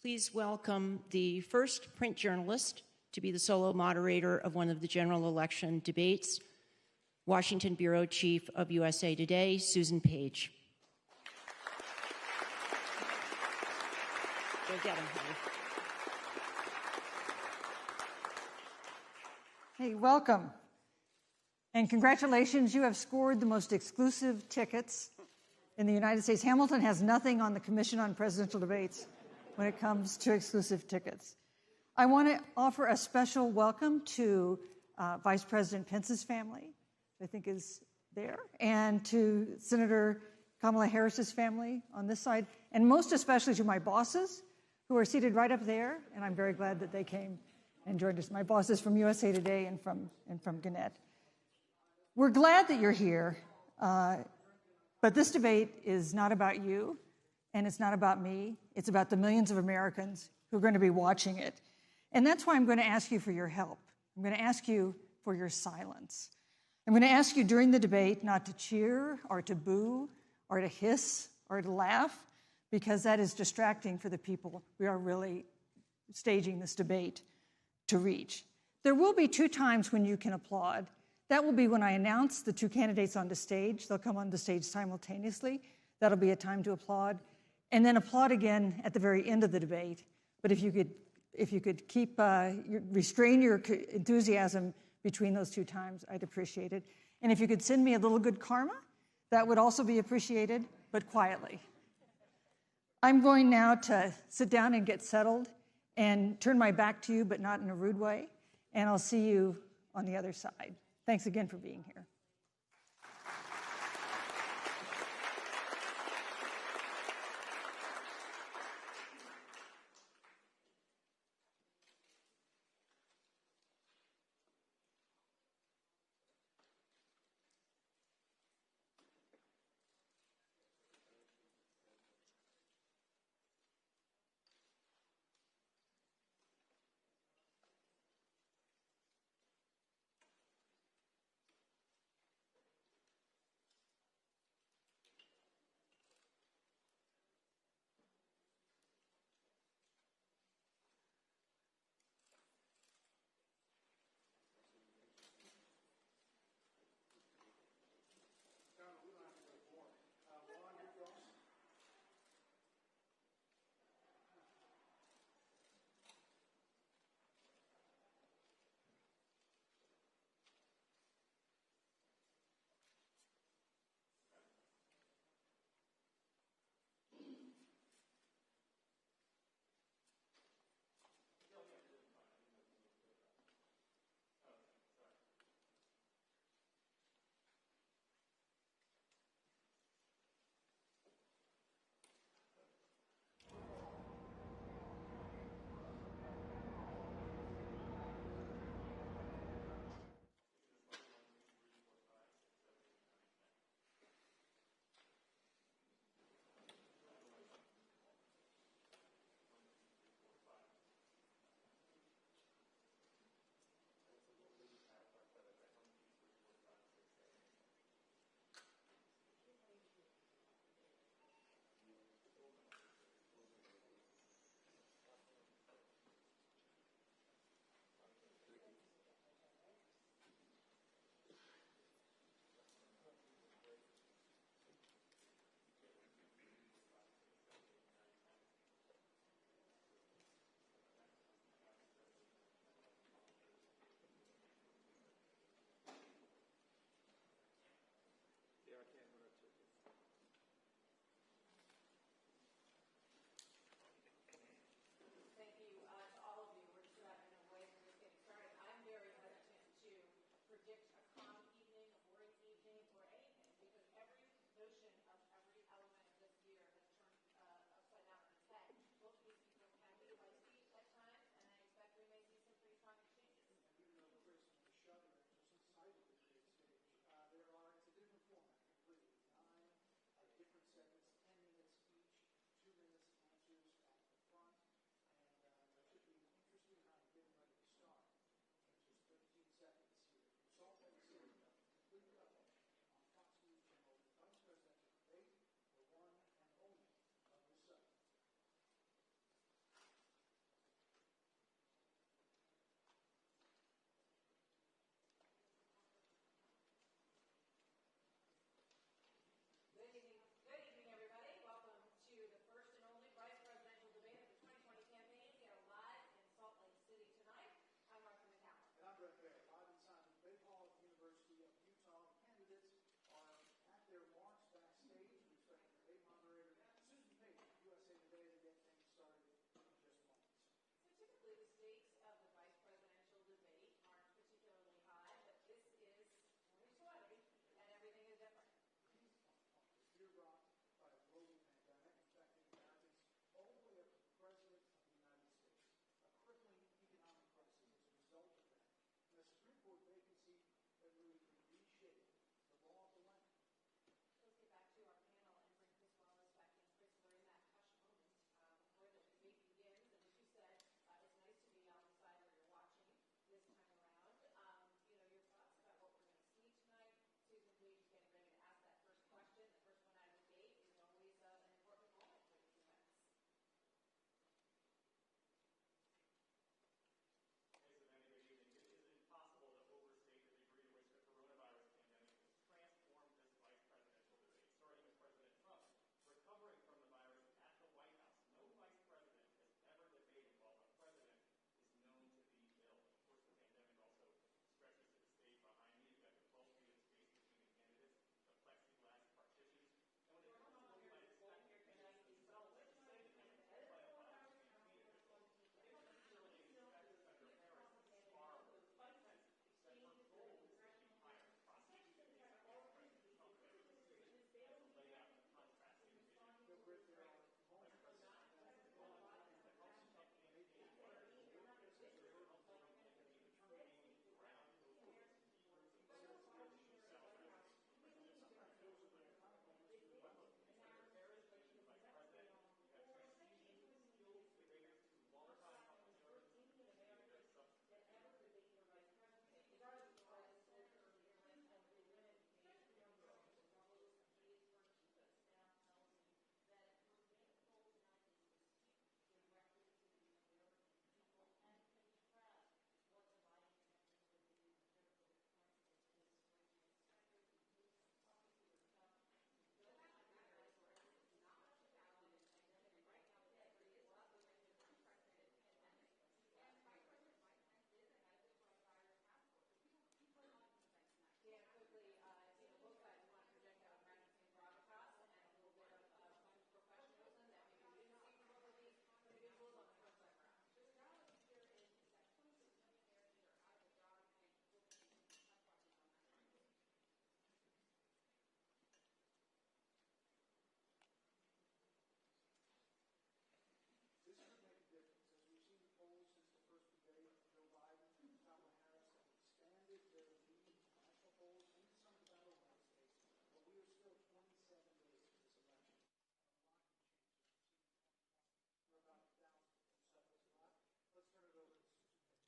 Please welcome the first print journalist to be the solo moderator of one of the general election debates, Washington Bureau Chief of USA Today, Susan Page. Go get him, honey. Hey, welcome. And congratulations, you have scored the most exclusive tickets in the United States. Hamilton has nothing on the Commission on Presidential Debates when it comes to exclusive tickets. I want to offer a special welcome to Vice President Pence's family, I think is there, and to Senator Kamala Harris's family on this side, and most especially to my bosses who are seated right up there, and I'm very glad that they came and joined us. My bosses from USA Today and from Gannett. We're glad that you're here, but this debate is not about you, and it's not about me. It's about the millions of Americans who are going to be watching it. And that's why I'm going to ask you for your help. I'm going to ask you for your silence. I'm going to ask you during the debate not to cheer or to boo or to hiss or to laugh, because that is distracting for the people we are really staging this debate to reach. There will be 2 times when you can applaud. That will be when I announce the 2 candidates on the stage. They'll come on the stage simultaneously. That'll be a time to applaud. And then applaud again at the very end of the debate. But if you could keep restrain your enthusiasm between those 2 times, I'd appreciate it. And if you could send me a little good karma, that would also be appreciated, but quietly. I'm going now to sit down and get settled and turn my back to you, but not in a rude way. And I'll see you on the other side. Thanks again for being here.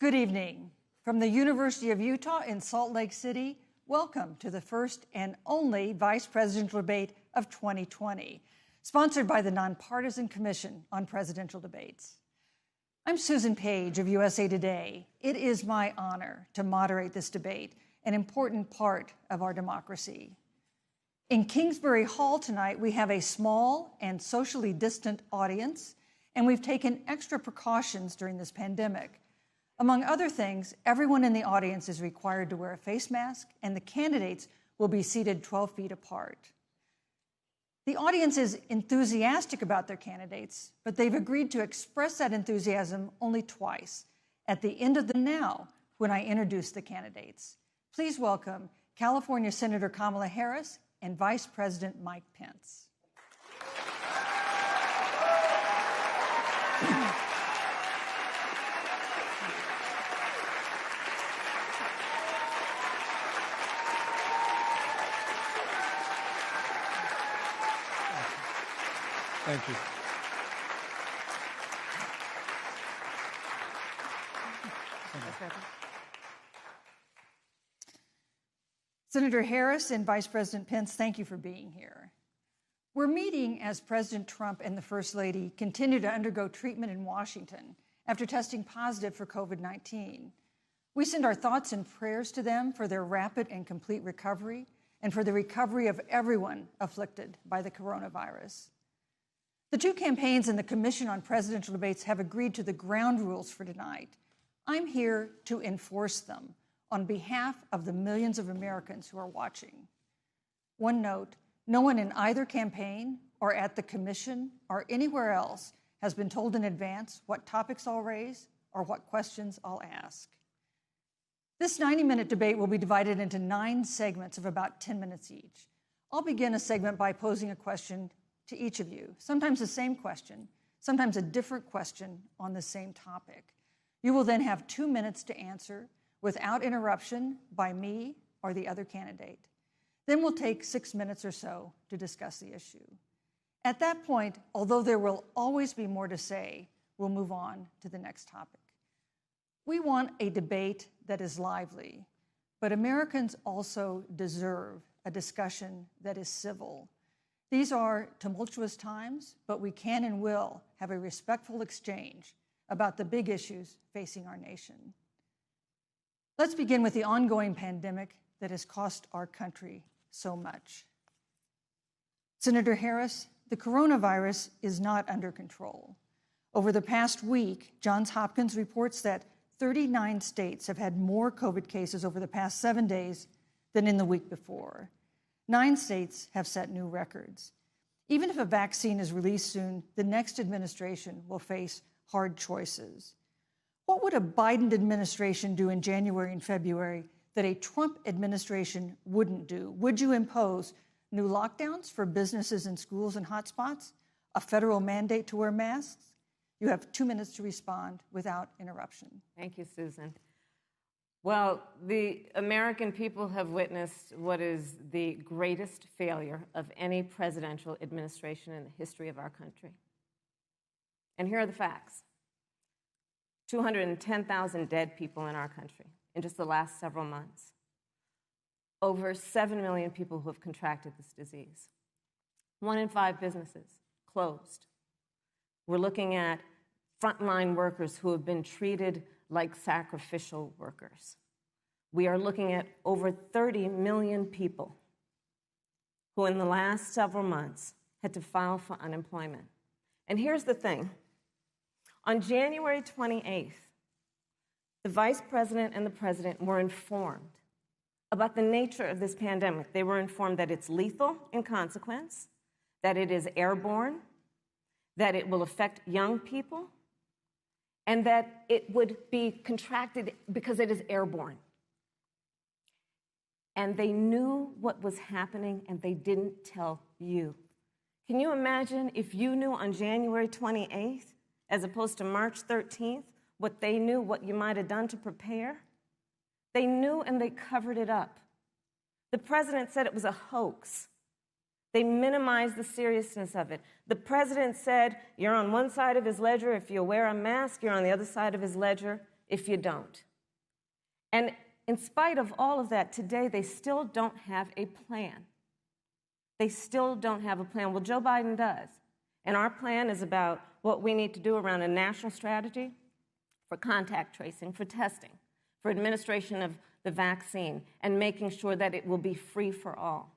Good evening. From the University of Utah in Salt Lake City, welcome to the first and only Vice Presidential Debate of 2020, sponsored by the Nonpartisan Commission on Presidential Debates. I'm Susan Page of USA Today. It is my honor to moderate this debate, an important part of our democracy. In Kingsbury Hall tonight, we have a small and socially distant audience, and we've taken extra precautions during this pandemic. Among other things, everyone in the audience is required to wear a face mask, and the candidates will be seated 12 feet apart. The audience is enthusiastic about their candidates, but they've agreed to express that enthusiasm only twice, at the end of the now, when I introduce the candidates. Please welcome California Senator Kamala Harris and Vice President Mike Pence. Thank you. Senator Harris and Vice President Pence, thank you for being here. We're meeting as President Trump and the First Lady continue to undergo treatment in Washington after testing positive for COVID-19. We send our thoughts and prayers to them for their rapid and complete recovery and for the recovery of everyone afflicted by the coronavirus. The two campaigns and the Commission on Presidential Debates have agreed to the ground rules for tonight. I'm here to enforce them on behalf of the millions of Americans who are watching. One note, no one in either campaign or at the Commission or anywhere else has been told in advance what topics I'll raise or what questions I'll ask. This 90-minute debate will be divided into 9 segments of about 10 minutes each. I'll begin a segment by posing a question to each of you, sometimes the same question, sometimes a different question on the same topic. You will then have 2 minutes to answer without interruption by me or the other candidate. Then we'll take 6 minutes or so to discuss the issue. At that point, although there will always be more to say, we'll move on to the next topic. We want a debate that is lively, but Americans also deserve a discussion that is civil. These are tumultuous times, but we can and will have a respectful exchange about the big issues facing our nation. Let's begin with the ongoing pandemic that has cost our country so much. Senator Harris, the coronavirus is not under control. Over the past week, Johns Hopkins reports that 39 states have had more COVID cases over the past 7 days than in the week before. 9 states have set new records. Even if a vaccine is released soon, the next administration will face hard choices. What would a Biden administration do in January and February that a Trump administration wouldn't do? Would you impose new lockdowns for businesses and schools and hotspots? A federal mandate to wear masks? You have 2 minutes to respond without interruption. Thank you, Susan. Well, the American people have witnessed what is the greatest failure of any presidential administration in the history of our country. And here are the facts. 210,000 dead people in our country in just the last several months. Over 7 million people who have contracted this disease. 1 in 5 businesses closed. We're looking at frontline workers who have been treated like sacrificial workers. We are looking at over 30 million people who in the last several months had to file for unemployment. And here's the thing. On January 28th, the Vice President and the President were informed about the nature of this pandemic. They were informed that it's lethal in consequence, that it is airborne, that it will affect young people, and that it would be contracted because it is airborne. And they knew what was happening, and they didn't tell you. Can you imagine if you knew on January 28th, as opposed to March 13th, what they knew, what you might have done to prepare? They knew and they covered it up. The president said it was a hoax. They minimized the seriousness of it. The president said, you're on one side of his ledger if you wear a mask, you're on the other side of his ledger if you don't. And in spite of all of that, today they still don't have a plan. They still don't have a plan. Well, Joe Biden does. And our plan is about what we need to do around a national strategy for contact tracing, for testing, for administration of the vaccine, and making sure that it will be free for all.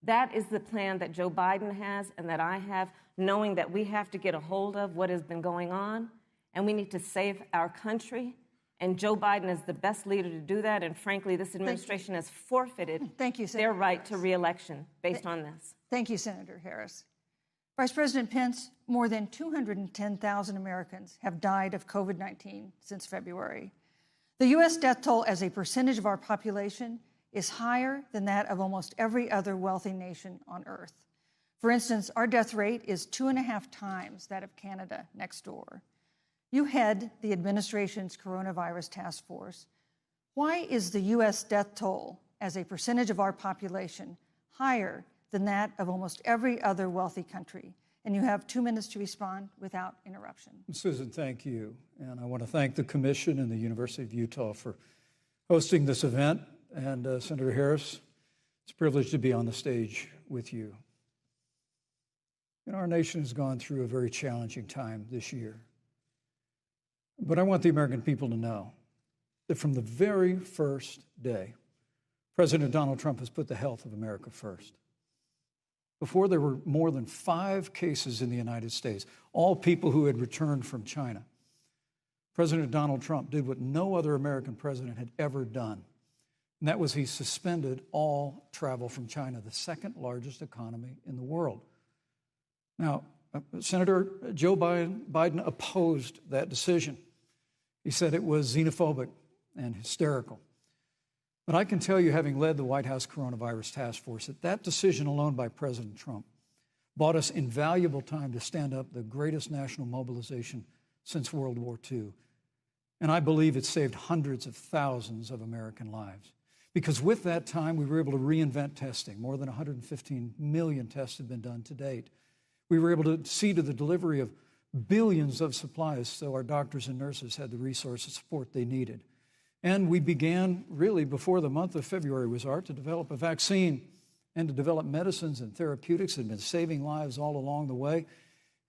That is the plan that Joe Biden has and that I have, knowing that we have to get a hold of what has been going on, and we need to save our country. And Joe Biden is the best leader to do that, and frankly, this administration has forfeited their right to re-election based on this. Thank you, Senator Harris. Vice President Pence, more than 210,000 Americans have died of COVID-19 since February. The U.S. death toll as a percentage of our population is higher than that of almost every other wealthy nation on earth. For instance, our death rate is 2.5 times that of Canada next door. You head the administration's coronavirus task force. Why is the U.S. death toll as a percentage of our population higher than that of almost every other wealthy country? And you have 2 minutes to respond without interruption. Susan, thank you. And I want to thank the Commission and the University of Utah for hosting this event. And Senator Harris, it's a privilege to be on the stage with you. Our nation has gone through a very challenging time this year. But I want the American people to know that from the very first day, President Donald Trump has put the health of America first. Before there were more than 5 cases in the United States, all people who had returned from China, President Donald Trump did what no other American president had ever done. And that was he suspended all travel from China, the second largest economy in the world. Now, Senator Joe Biden opposed that decision. He said it was xenophobic and hysterical. But I can tell you, having led the White House Coronavirus Task Force, that that decision alone by President Trump bought us invaluable time to stand up the greatest national mobilization since World War II. And I believe it saved hundreds of thousands of American lives. Because with that time, we were able to reinvent testing. More than 115 million tests have been done to date. We were able to see to the delivery of billions of supplies so our doctors and nurses had the resource and support they needed. And we began, really, before the month of February was out, to develop a vaccine and to develop medicines and therapeutics that have been saving lives all along the way.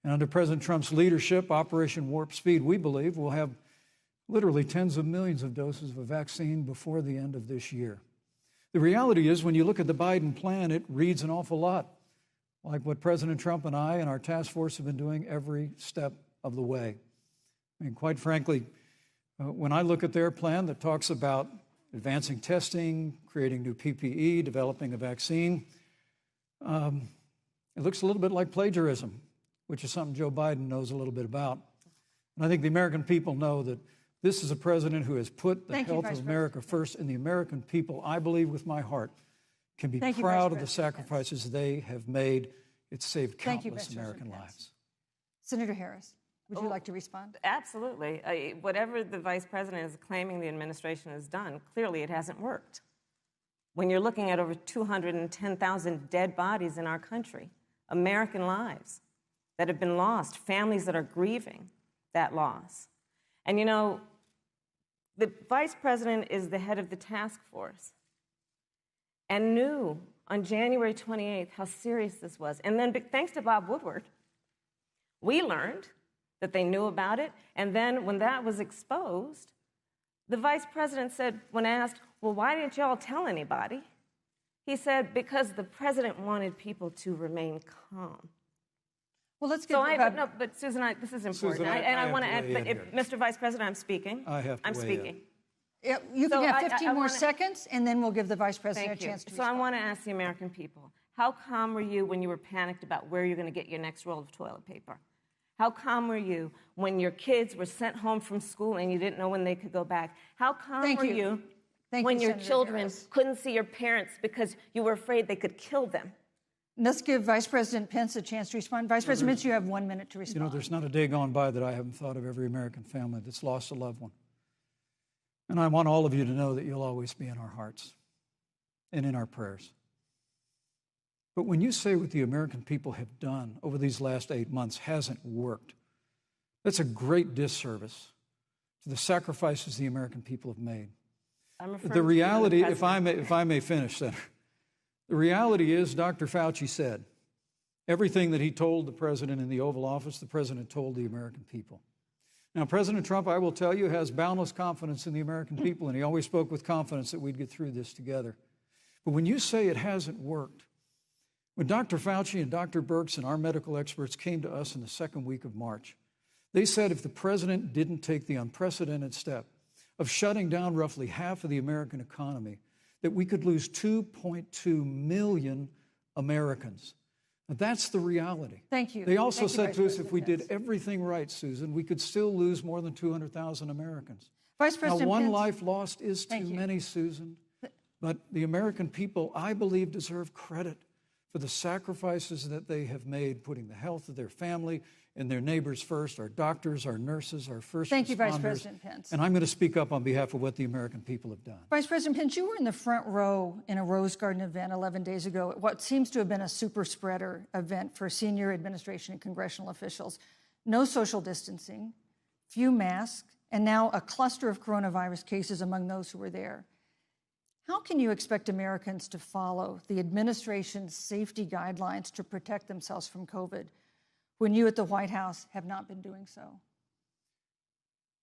And under President Trump's leadership, Operation Warp Speed, we believe we'll have literally tens of millions of doses of a vaccine before the end of this year. The reality is, when you look at the Biden plan, it reads an awful lot like what President Trump and I and our task force have been doing every step of the way. I mean, quite frankly, when I look at their plan that talks about advancing testing, creating new PPE, developing a vaccine, it looks a little bit like plagiarism, which is something Joe Biden knows a little bit about. And I think the American people know that this is a president who has put the health of America first, and the American people, I believe with my heart, can be proud of the sacrifices they have made. It's saved countless American lives. Senator Harris, would you like to respond? Absolutely. Whatever the vice president is claiming the administration has done, clearly it hasn't worked. When you're looking at over 210,000 dead bodies in our country, American lives that have been lost, families that are grieving that loss. And you know, the vice president is the head of the task force and knew on January 28th how serious this was. And then thanks to Bob Woodward, we learned that they knew about it. And then when that was exposed, the vice president said, when asked, well, why didn't y'all tell anybody? He said, because the president wanted people to remain calm. Well, let's get no, but Susan, this is important. Susan, I want to add, but Mr. Vice President, I'm speaking. I'm speaking. Yeah, you can have 15 more seconds, and then we'll give the vice president a chance to respond. So I want to ask the American people, how calm were you when you were panicked about where you're going to get your next roll of toilet paper? How calm were you when your kids were sent home from school and you didn't know when they could go back? How calm were you when your children couldn't see your parents because you were afraid they could kill them? Let's give Vice President Pence a chance to respond. Vice President Pence, you have 1 minute to respond. You know, there's not a day gone by that I haven't thought of every American family that's lost a loved one. And I want all of you to know that you'll always be in our hearts and in our prayers. But when you say what the American people have done over these last 8 months hasn't worked, that's a great disservice to the sacrifices the American people have made. I'm referring The to reality, the if I may finish, Senator, the reality is Dr. Fauci said everything that he told the president in the Oval Office, the president told the American people. Now, President Trump, I will tell you, has boundless confidence in the American people, and he always spoke with confidence that we'd get through this together. But when you say it hasn't worked, when Dr. Fauci and Dr. Birx and our medical experts came to us in the second week of March, they said if the president didn't take the unprecedented step of shutting down roughly half of the American economy, that we could lose 2.2 million Americans. Now, that's the reality. Thank you. They also Thank you, said Vice to us, President if we Pence. did everything right, Susan, we could still lose more than 200,000 Americans. Vice Now, President one Pence. life lost is too many, Susan. But the American people, I believe, deserve credit for the sacrifices that they have made, putting the health of their family and their neighbors first, our doctors, our nurses, our first Thank you, Vice responders. President Pence. And I'm going to speak up on behalf of what the American people have done. Vice President Pence, you were in the front row in a Rose Garden event 11 days ago at what seems to have been a super spreader event for senior administration and congressional officials. No social distancing, few masks, and now a cluster of coronavirus cases among those who were there. How can you expect Americans to follow the administration's safety guidelines to protect themselves from COVID when you at the White House have not been doing so?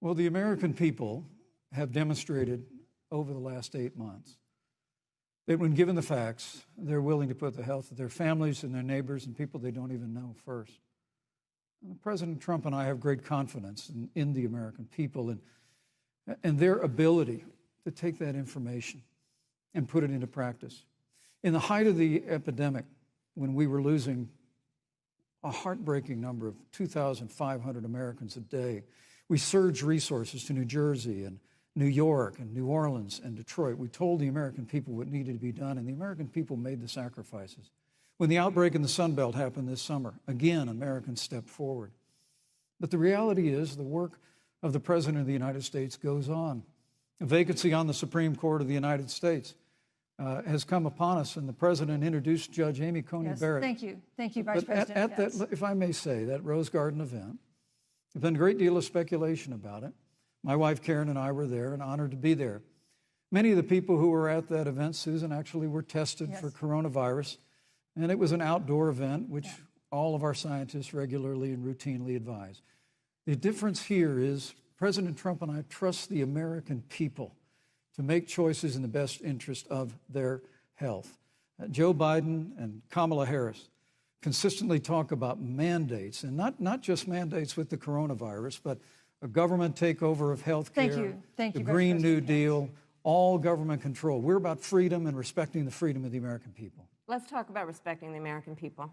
Well, the American people have demonstrated over the last 8 months that when given the facts, they're willing to put the health of their families and their neighbors and people they don't even know first. And President Trump and I have great confidence in the American people and their ability to take that information and put it into practice. In the height of the epidemic, when we were losing a heartbreaking number of 2,500 Americans a day, we surged resources to New Jersey and New York and New Orleans and Detroit. We told the American people what needed to be done, and the American people made the sacrifices. When the outbreak in the Sun Belt happened this summer, again, Americans stepped forward. But the reality is the work of the President of the United States goes on. A vacancy on the Supreme Court of the United States has come upon us, and the President introduced Judge Amy Coney Barrett. Thank you. Thank you, Vice President Pence. That, if I may say, that Rose Garden event, there's been a great deal of speculation about it. My wife Karen and I were there and honored to be there. Many of the people who were at that event, Susan, actually were tested for coronavirus, and it was an outdoor event, which all of our scientists regularly and routinely advise. The difference here is President Trump and I trust the American people to make choices in the best interest of their health. Joe Biden and Kamala Harris consistently talk about mandates, and not just mandates with the coronavirus, but a government takeover of health care, Thank you, the Green Vice New President Deal, Pence. all government control. We're about freedom and respecting the freedom of the American people. Let's talk about respecting the American people.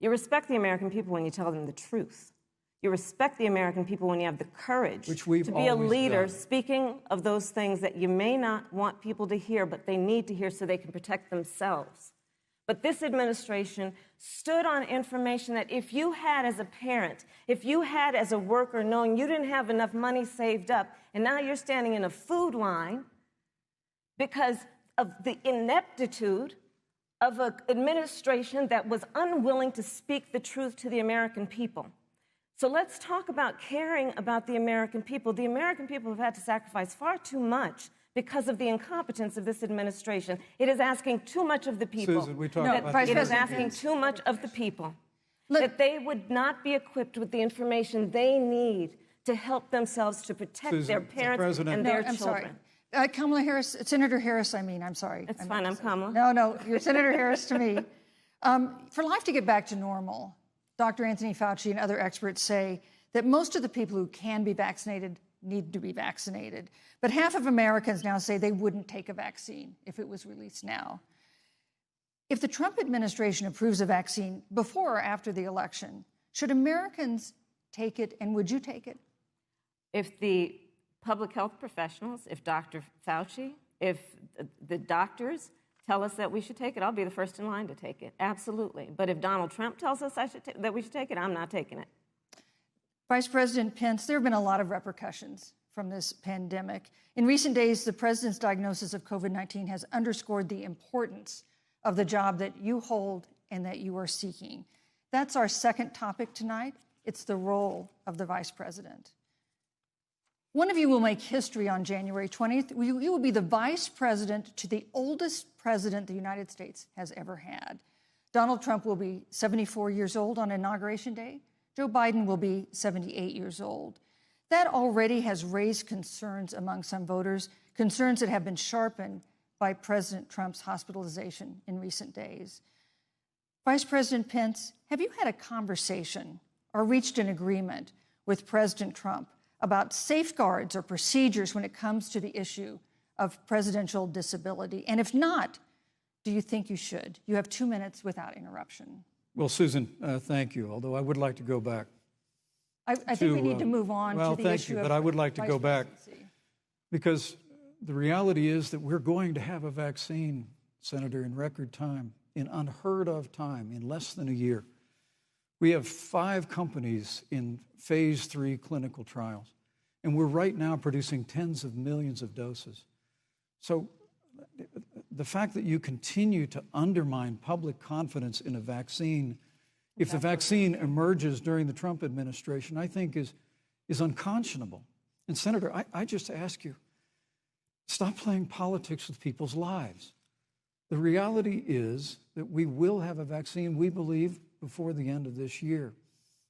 You respect the American people when you tell them the truth. You respect the American people when you have the courage Which we've to be a always leader done. speaking of those things that you may not want people to hear, but they need to hear so they can protect themselves. But this administration stood on information that if you had as a parent, if you had as a worker knowing you didn't have enough money saved up, and now you're standing in a food line because of the ineptitude of an administration that was unwilling to speak the truth to the American people. So let's talk about caring about the American people. The American people have had to sacrifice far too much because of the incompetence of this administration. It is asking too much of the people. Susan, we talked about Vice It is President asking too much of the people. Look- That they would not be equipped with the information they need to help themselves to protect Susan, their parents President- and No, their I'm children. sorry. Kamala Harris, Senator Harris, I'm sorry. It's fine, I'm Kamala. No, you're Senator Harris to me. For life to get back to normal, Dr. Anthony Fauci and other experts say that most of the people who can be vaccinated need to be vaccinated. But half of Americans now say they wouldn't take a vaccine if it was released now. If the Trump administration approves a vaccine before or after the election, should Americans take it, and would you take it? If the public health professionals, if Dr. Fauci, if the doctors tell us that we should take it, I'll be the first in line to take it. Absolutely. But if Donald Trump tells us that we should take it, I'm not taking it. Vice President Pence, there have been a lot of repercussions from this pandemic. In recent days, the president's diagnosis of COVID-19 has underscored the importance of the job that you hold and that you are seeking. That's our second topic tonight. It's the role of the vice president. One of you will make history on January 20th. You will be the vice president to the oldest president the United States has ever had. Donald Trump will be 74 years old on Inauguration Day. Joe Biden will be 78 years old. That already has raised concerns among some voters, concerns that have been sharpened by President Trump's hospitalization in recent days. Vice President Pence, have you had a conversation or reached an agreement with President Trump about safeguards or procedures when it comes to the issue of presidential disability? And if not, do you think you should? You have 2 minutes without interruption. Well, Susan, thank you, although I would like to go back. I think we need to move on to the issue Well, thank you, but I would like to go back because the reality is that we're going to have a vaccine, Senator, in record time, in unheard of time, in less than a year. We have 5 companies in phase 3 clinical trials, and we're right now producing tens of millions of doses. So the fact that you continue to undermine public confidence in a vaccine, if the vaccine emerges during the Trump administration, I think is unconscionable. And Senator, I just ask you, stop playing politics with people's lives. The reality is that we will have a vaccine, we believe, before the end of this year.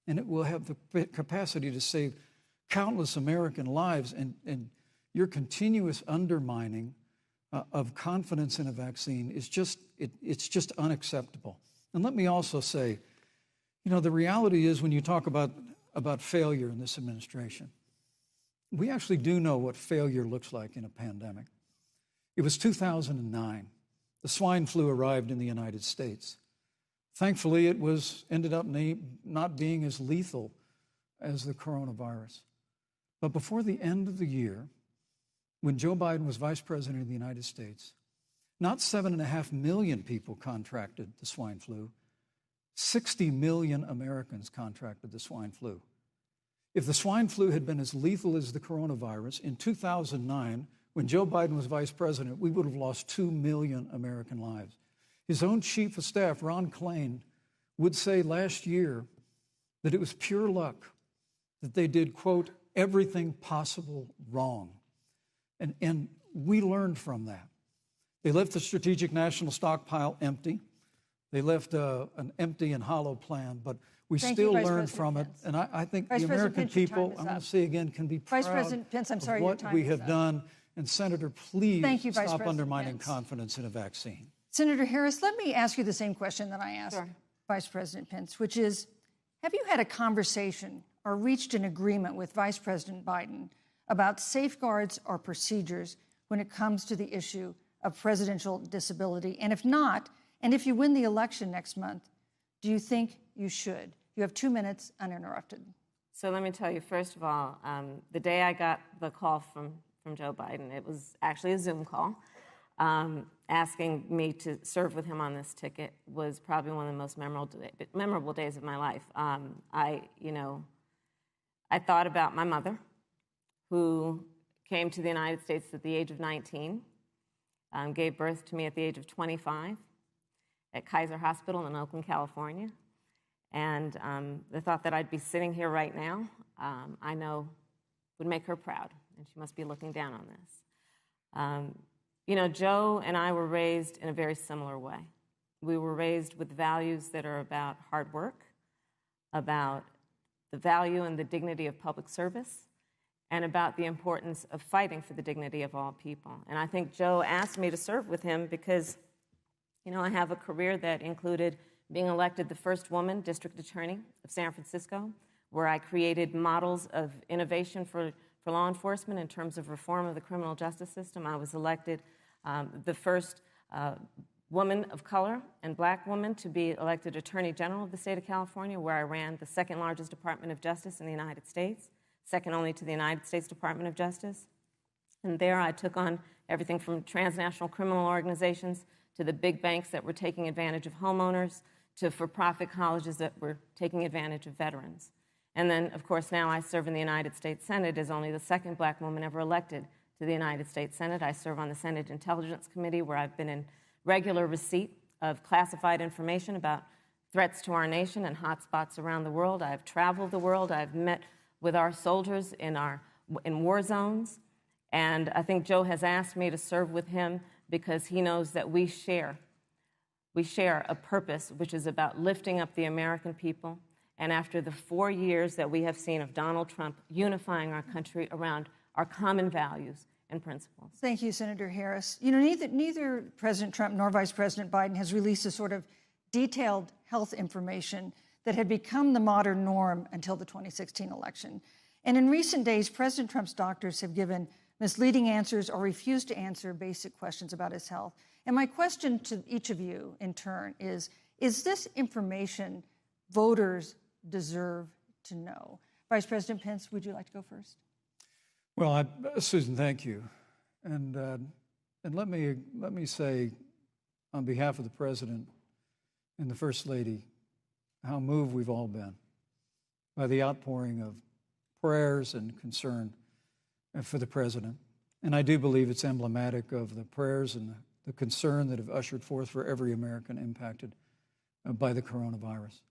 And it will have the capacity to save countless American lives. And your continuous undermining of confidence in a vaccine is it's just unacceptable. And let me also say, the reality is when you talk about failure in this administration, we actually do know what failure looks like in a pandemic. It was 2009. The swine flu arrived in the United States. Thankfully, it ended up not being as lethal as the coronavirus. But before the end of the year, when Joe Biden was vice president of the United States, not 7.5 million people contracted the swine flu. 60 million Americans contracted the swine flu. If the swine flu had been as lethal as the coronavirus, in 2009, when Joe Biden was vice president, we would have lost 2 million American lives. His own chief of staff, Ron Klain, would say last year that it was pure luck that they did, quote, everything possible wrong. And we learned from that. They left the strategic national stockpile empty. They left an empty and hollow plan, but we still learned from it. And I think the American people, I'm going to say again, can be proud of what we have done. And Senator, please stop undermining confidence in a vaccine. Senator Harris, let me ask you the same question that I asked Vice President Pence, which is, have you had a conversation or reached an agreement with Vice President Biden about safeguards or procedures when it comes to the issue of presidential disability? And if not, and if you win the election next month, do you think you should? You have 2 minutes uninterrupted. So let me tell you, first of all, the day I got the call from Joe Biden, it was actually a Zoom call, asking me to serve with him on this ticket was probably one of the most memorable days of my life. I thought about my mother, who came to the United States at the age of 19, gave birth to me at the age of 25 at Kaiser Hospital in Oakland, California. And the thought that I'd be sitting here right now, I know would make her proud, and she must be looking down on this. Joe and I were raised in a very similar way. We were raised with values that are about hard work, about the value and the dignity of public service, and about the importance of fighting for the dignity of all people. And I think Joe asked me to serve with him because, I have a career that included being elected the first woman district attorney of San Francisco, where I created models of innovation for law enforcement in terms of reform of the criminal justice system. I was elected the first woman of color and black woman to be elected Attorney General of the state of California, where I ran the second largest Department of Justice in the United States, second only to the United States Department of Justice. And there I took on everything from transnational criminal organizations to the big banks that were taking advantage of homeowners, to for-profit colleges that were taking advantage of veterans. And then, of course, now I serve in the United States Senate as only the second black woman ever elected to the United States Senate. I serve on the Senate Intelligence Committee, where I've been in regular receipt of classified information about threats to our nation and hotspots around the world. I've traveled the world. I've met with our soldiers in our in war zones. And I think Joe has asked me to serve with him because he knows that we share a purpose which is about lifting up the American people. And after the 4 years that we have seen of Donald Trump unifying our country around our common values and principles. Thank you, Senator Harris. You know, neither President Trump nor Vice President Biden has released a sort of detailed health information that had become the modern norm until the 2016 election. And in recent days, President Trump's doctors have given misleading answers or refused to answer basic questions about his health. And my question to each of you in turn is this information voters deserve to know? Vice President Pence, would you like to go first? Well, Susan, thank you. And let me say, on behalf of the President and the First Lady, how moved we've all been by the outpouring of prayers and concern for the President. And I do believe it's emblematic of the prayers and the concern that have ushered forth for every American impacted by the coronavirus.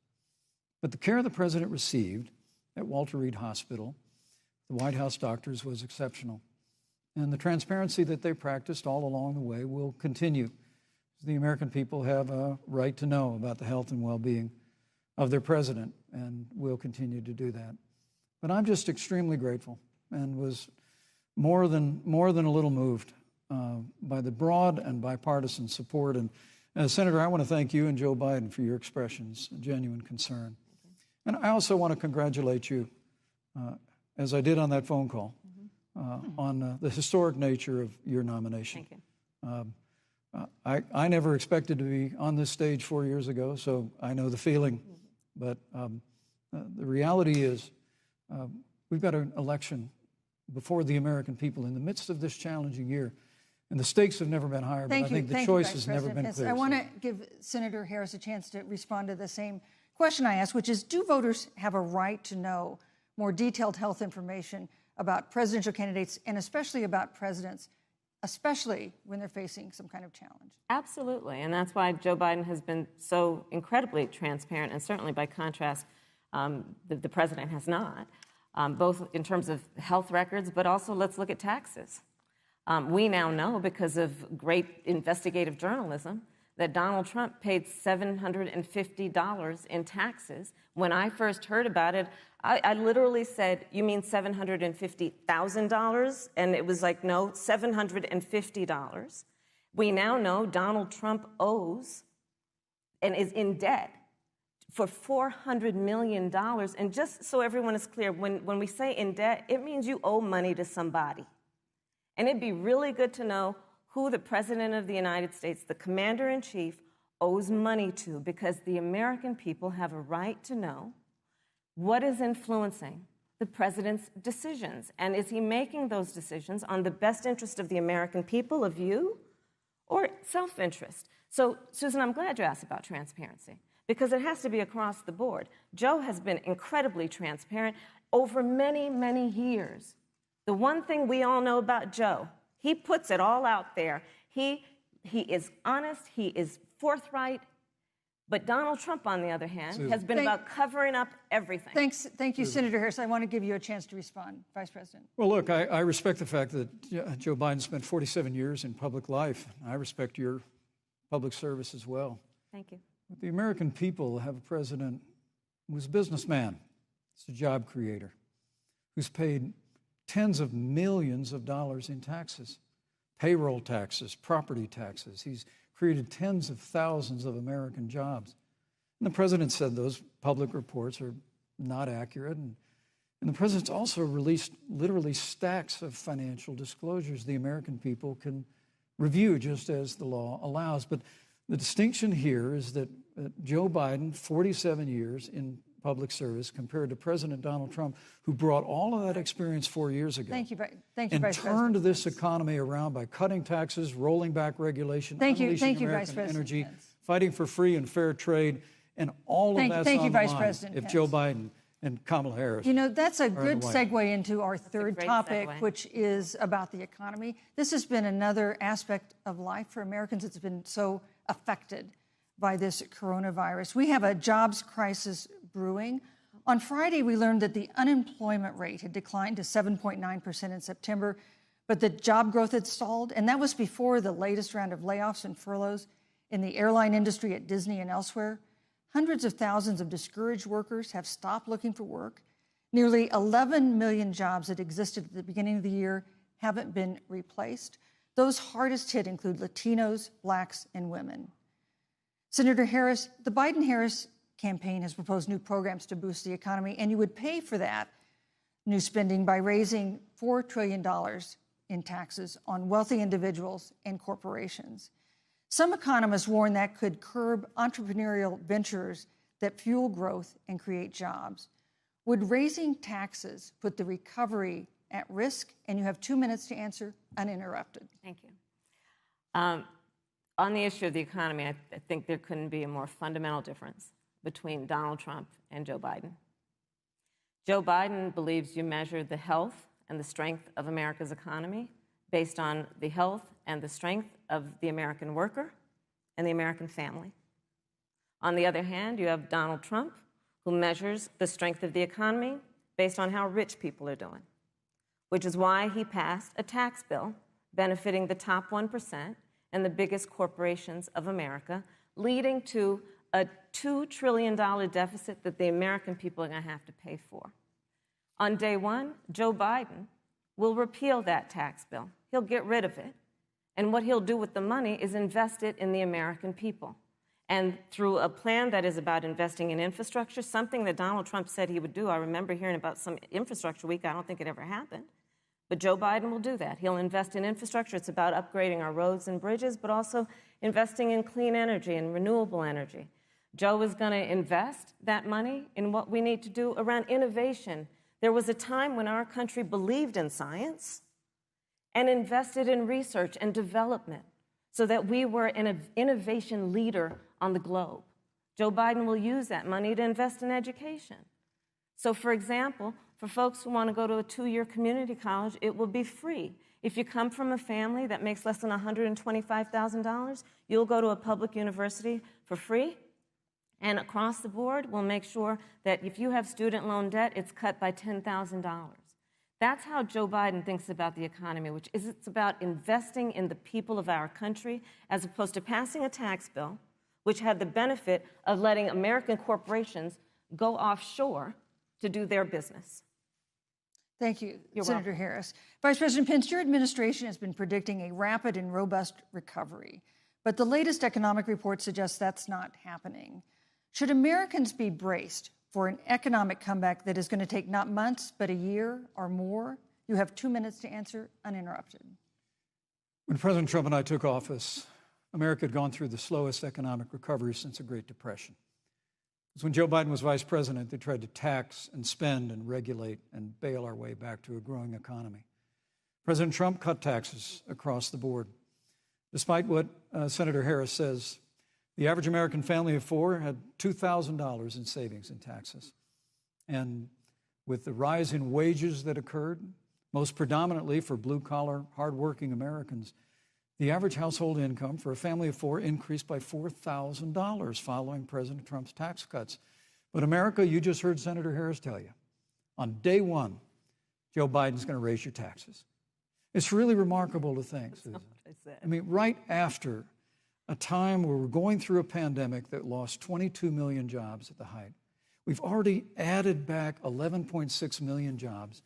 But the care the President received at Walter Reed Hospital, the White House doctors, was exceptional. And the transparency that they practiced all along the way will continue. The American people have a right to know about the health and well-being of their president, and will continue to do that. But I'm just extremely grateful and was more than a little moved by the broad and bipartisan support. And Senator, I want to thank you and Joe Biden for your expressions of genuine concern. And I also want to congratulate you, as I did on that phone call, on the historic nature of your nomination. Thank you. I never expected to be on this stage 4 years ago, so I know the feeling. But the reality is we've got an election before the American people in the midst of this challenging year. And the stakes have never been higher, but I think the choice has never been clearer. I want to give Senator Harris a chance to respond to the same question I asked, which is, do voters have a right to know more detailed health information about presidential candidates and especially about presidents, especially when they're facing some kind of challenge? Absolutely, and that's why Joe Biden has been so incredibly transparent, and certainly by contrast, the president has not, both in terms of health records, but also let's look at taxes. We now know, because of great investigative journalism, that Donald Trump paid $750 in taxes. When I first heard about it, I literally said, "You mean $750,000? And it was like, no, $750. We now know Donald Trump owes and is in debt for $400 million. And just so everyone is clear, when we say in debt, it means you owe money to somebody. And it'd be really good to know who the President of the United States, the Commander-in-Chief, owes money to, because the American people have a right to know what is influencing the President's decisions. And is he making those decisions on the best interest of the American people, of you, or self-interest? So, Susan, I'm glad you asked about transparency, because it has to be across the board. Joe has been incredibly transparent over many, many years. The one thing we all know about Joe, he puts it all out there. He is honest, he is forthright. But Donald Trump, on the other hand, has been about covering up everything. Thank you, Senator Harris. I want to give you a chance to respond, Vice President. Well, look, I respect the fact that Joe Biden spent 47 years in public life. I respect your public service as well. Thank you. But the American people have a president who's a businessman, he's a job creator, who's paid tens of millions of dollars in taxes, payroll taxes, property taxes. He's created tens of thousands of American jobs. And the president said those public reports are not accurate. And the president's also released literally stacks of financial disclosures the American people can review just as the law allows. But the distinction here is that Joe Biden, 47 years in public service, compared to President Donald Trump, who brought all of that experience 4 years ago. Thank you, Vice and President. Turned this economy around by cutting taxes, rolling back regulation, unleashing American energy, fighting for free and fair trade, and all of that's on the line if Joe Biden and Kamala Harris. You know, that's a good segue into our third topic, which is about the economy. This has been another aspect of life for Americans that's been so affected by this coronavirus. We have a jobs crisis brewing. On Friday, we learned that the unemployment rate had declined to 7.9% in September, but that job growth had stalled, and that was before the latest round of layoffs and furloughs in the airline industry at Disney and elsewhere. Hundreds of thousands of discouraged workers have stopped looking for work. Nearly 11 million jobs that existed at the beginning of the year haven't been replaced. Those hardest hit include Latinos, Blacks, and women. Senator Harris, the Biden-Harris campaign has proposed new programs to boost the economy, and you would pay for that new spending by raising $4 trillion in taxes on wealthy individuals and corporations. Some economists warn that could curb entrepreneurial ventures that fuel growth and create jobs. Would raising taxes put the recovery at risk? And you have 2 minutes to answer uninterrupted. Thank you. On the issue of the economy, I think there couldn't be a more fundamental difference between Donald Trump and Joe Biden. Joe Biden believes you measure the health and the strength of America's economy based on the health and the strength of the American worker and the American family. On the other hand, you have Donald Trump, who measures the strength of the economy based on how rich people are doing, which is why he passed a tax bill benefiting the top 1% and the biggest corporations of America, leading to a $2 trillion deficit that the American people are going to have to pay for. On day one, Joe Biden will repeal that tax bill. He'll get rid of it. And what he'll do with the money is invest it in the American people. And through a plan that is about investing in infrastructure, something that Donald Trump said he would do. I remember hearing about some infrastructure week. I don't think it ever happened. But Joe Biden will do that. He'll invest in infrastructure. It's about upgrading our roads and bridges, but also investing in clean energy and renewable energy. Joe is going to invest that money in what we need to do around innovation. There was a time when our country believed in science and invested in research and development so that we were an innovation leader on the globe. Joe Biden will use that money to invest in education. So, for example, for folks who want to go to a 2-year community college, it will be free. If you come from a family that makes less than $125,000, you'll go to a public university for free. And across the board, we'll make sure that if you have student loan debt, it's cut by $10,000. That's how Joe Biden thinks about the economy, which is it's about investing in the people of our country as opposed to passing a tax bill, which had the benefit of letting American corporations go offshore to do their business. Thank you, You're Senator welcome. Harris. Vice President Pence, your administration has been predicting a rapid and robust recovery, but the latest economic report suggests that's not happening. Should Americans be braced for an economic comeback that is going to take not months, but a year or more? You have 2 minutes to answer uninterrupted. When President Trump and I took office, America had gone through the slowest economic recovery since the Great Depression. Because when Joe Biden was vice president, they tried to tax and spend and regulate and bail our way back to a growing economy. President Trump cut taxes across the board. Despite what Senator Harris says, the average American family of four had $2,000 in savings in taxes. And with the rise in wages that occurred, most predominantly for blue-collar, hardworking Americans, the average household income for a family of four increased by $4,000 following President Trump's tax cuts. But America, you just heard Senator Harris tell you, on day one, Joe Biden's going to raise your taxes. It's really remarkable to think, Susan. I mean, right after a time where we're going through a pandemic that lost 22 million jobs at the height, we've already added back 11.6 million jobs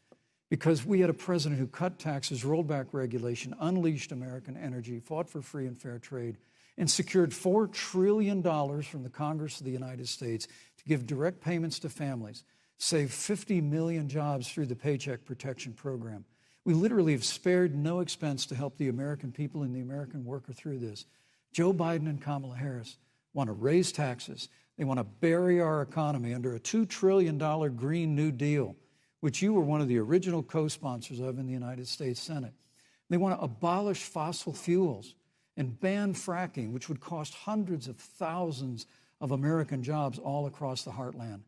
because we had a president who cut taxes, rolled back regulation, unleashed American energy, fought for free and fair trade, and secured $4 trillion from the Congress of the United States to give direct payments to families, save 50 million jobs through the Paycheck Protection Program. We literally have spared no expense to help the American people and the American worker through this. Joe Biden and Kamala Harris want to raise taxes. They want to bury our economy under a $2 trillion Green New Deal, which you were one of the original co-sponsors of in the United States Senate. They want to abolish fossil fuels and ban fracking, which would cost hundreds of thousands of American jobs all across the heartland.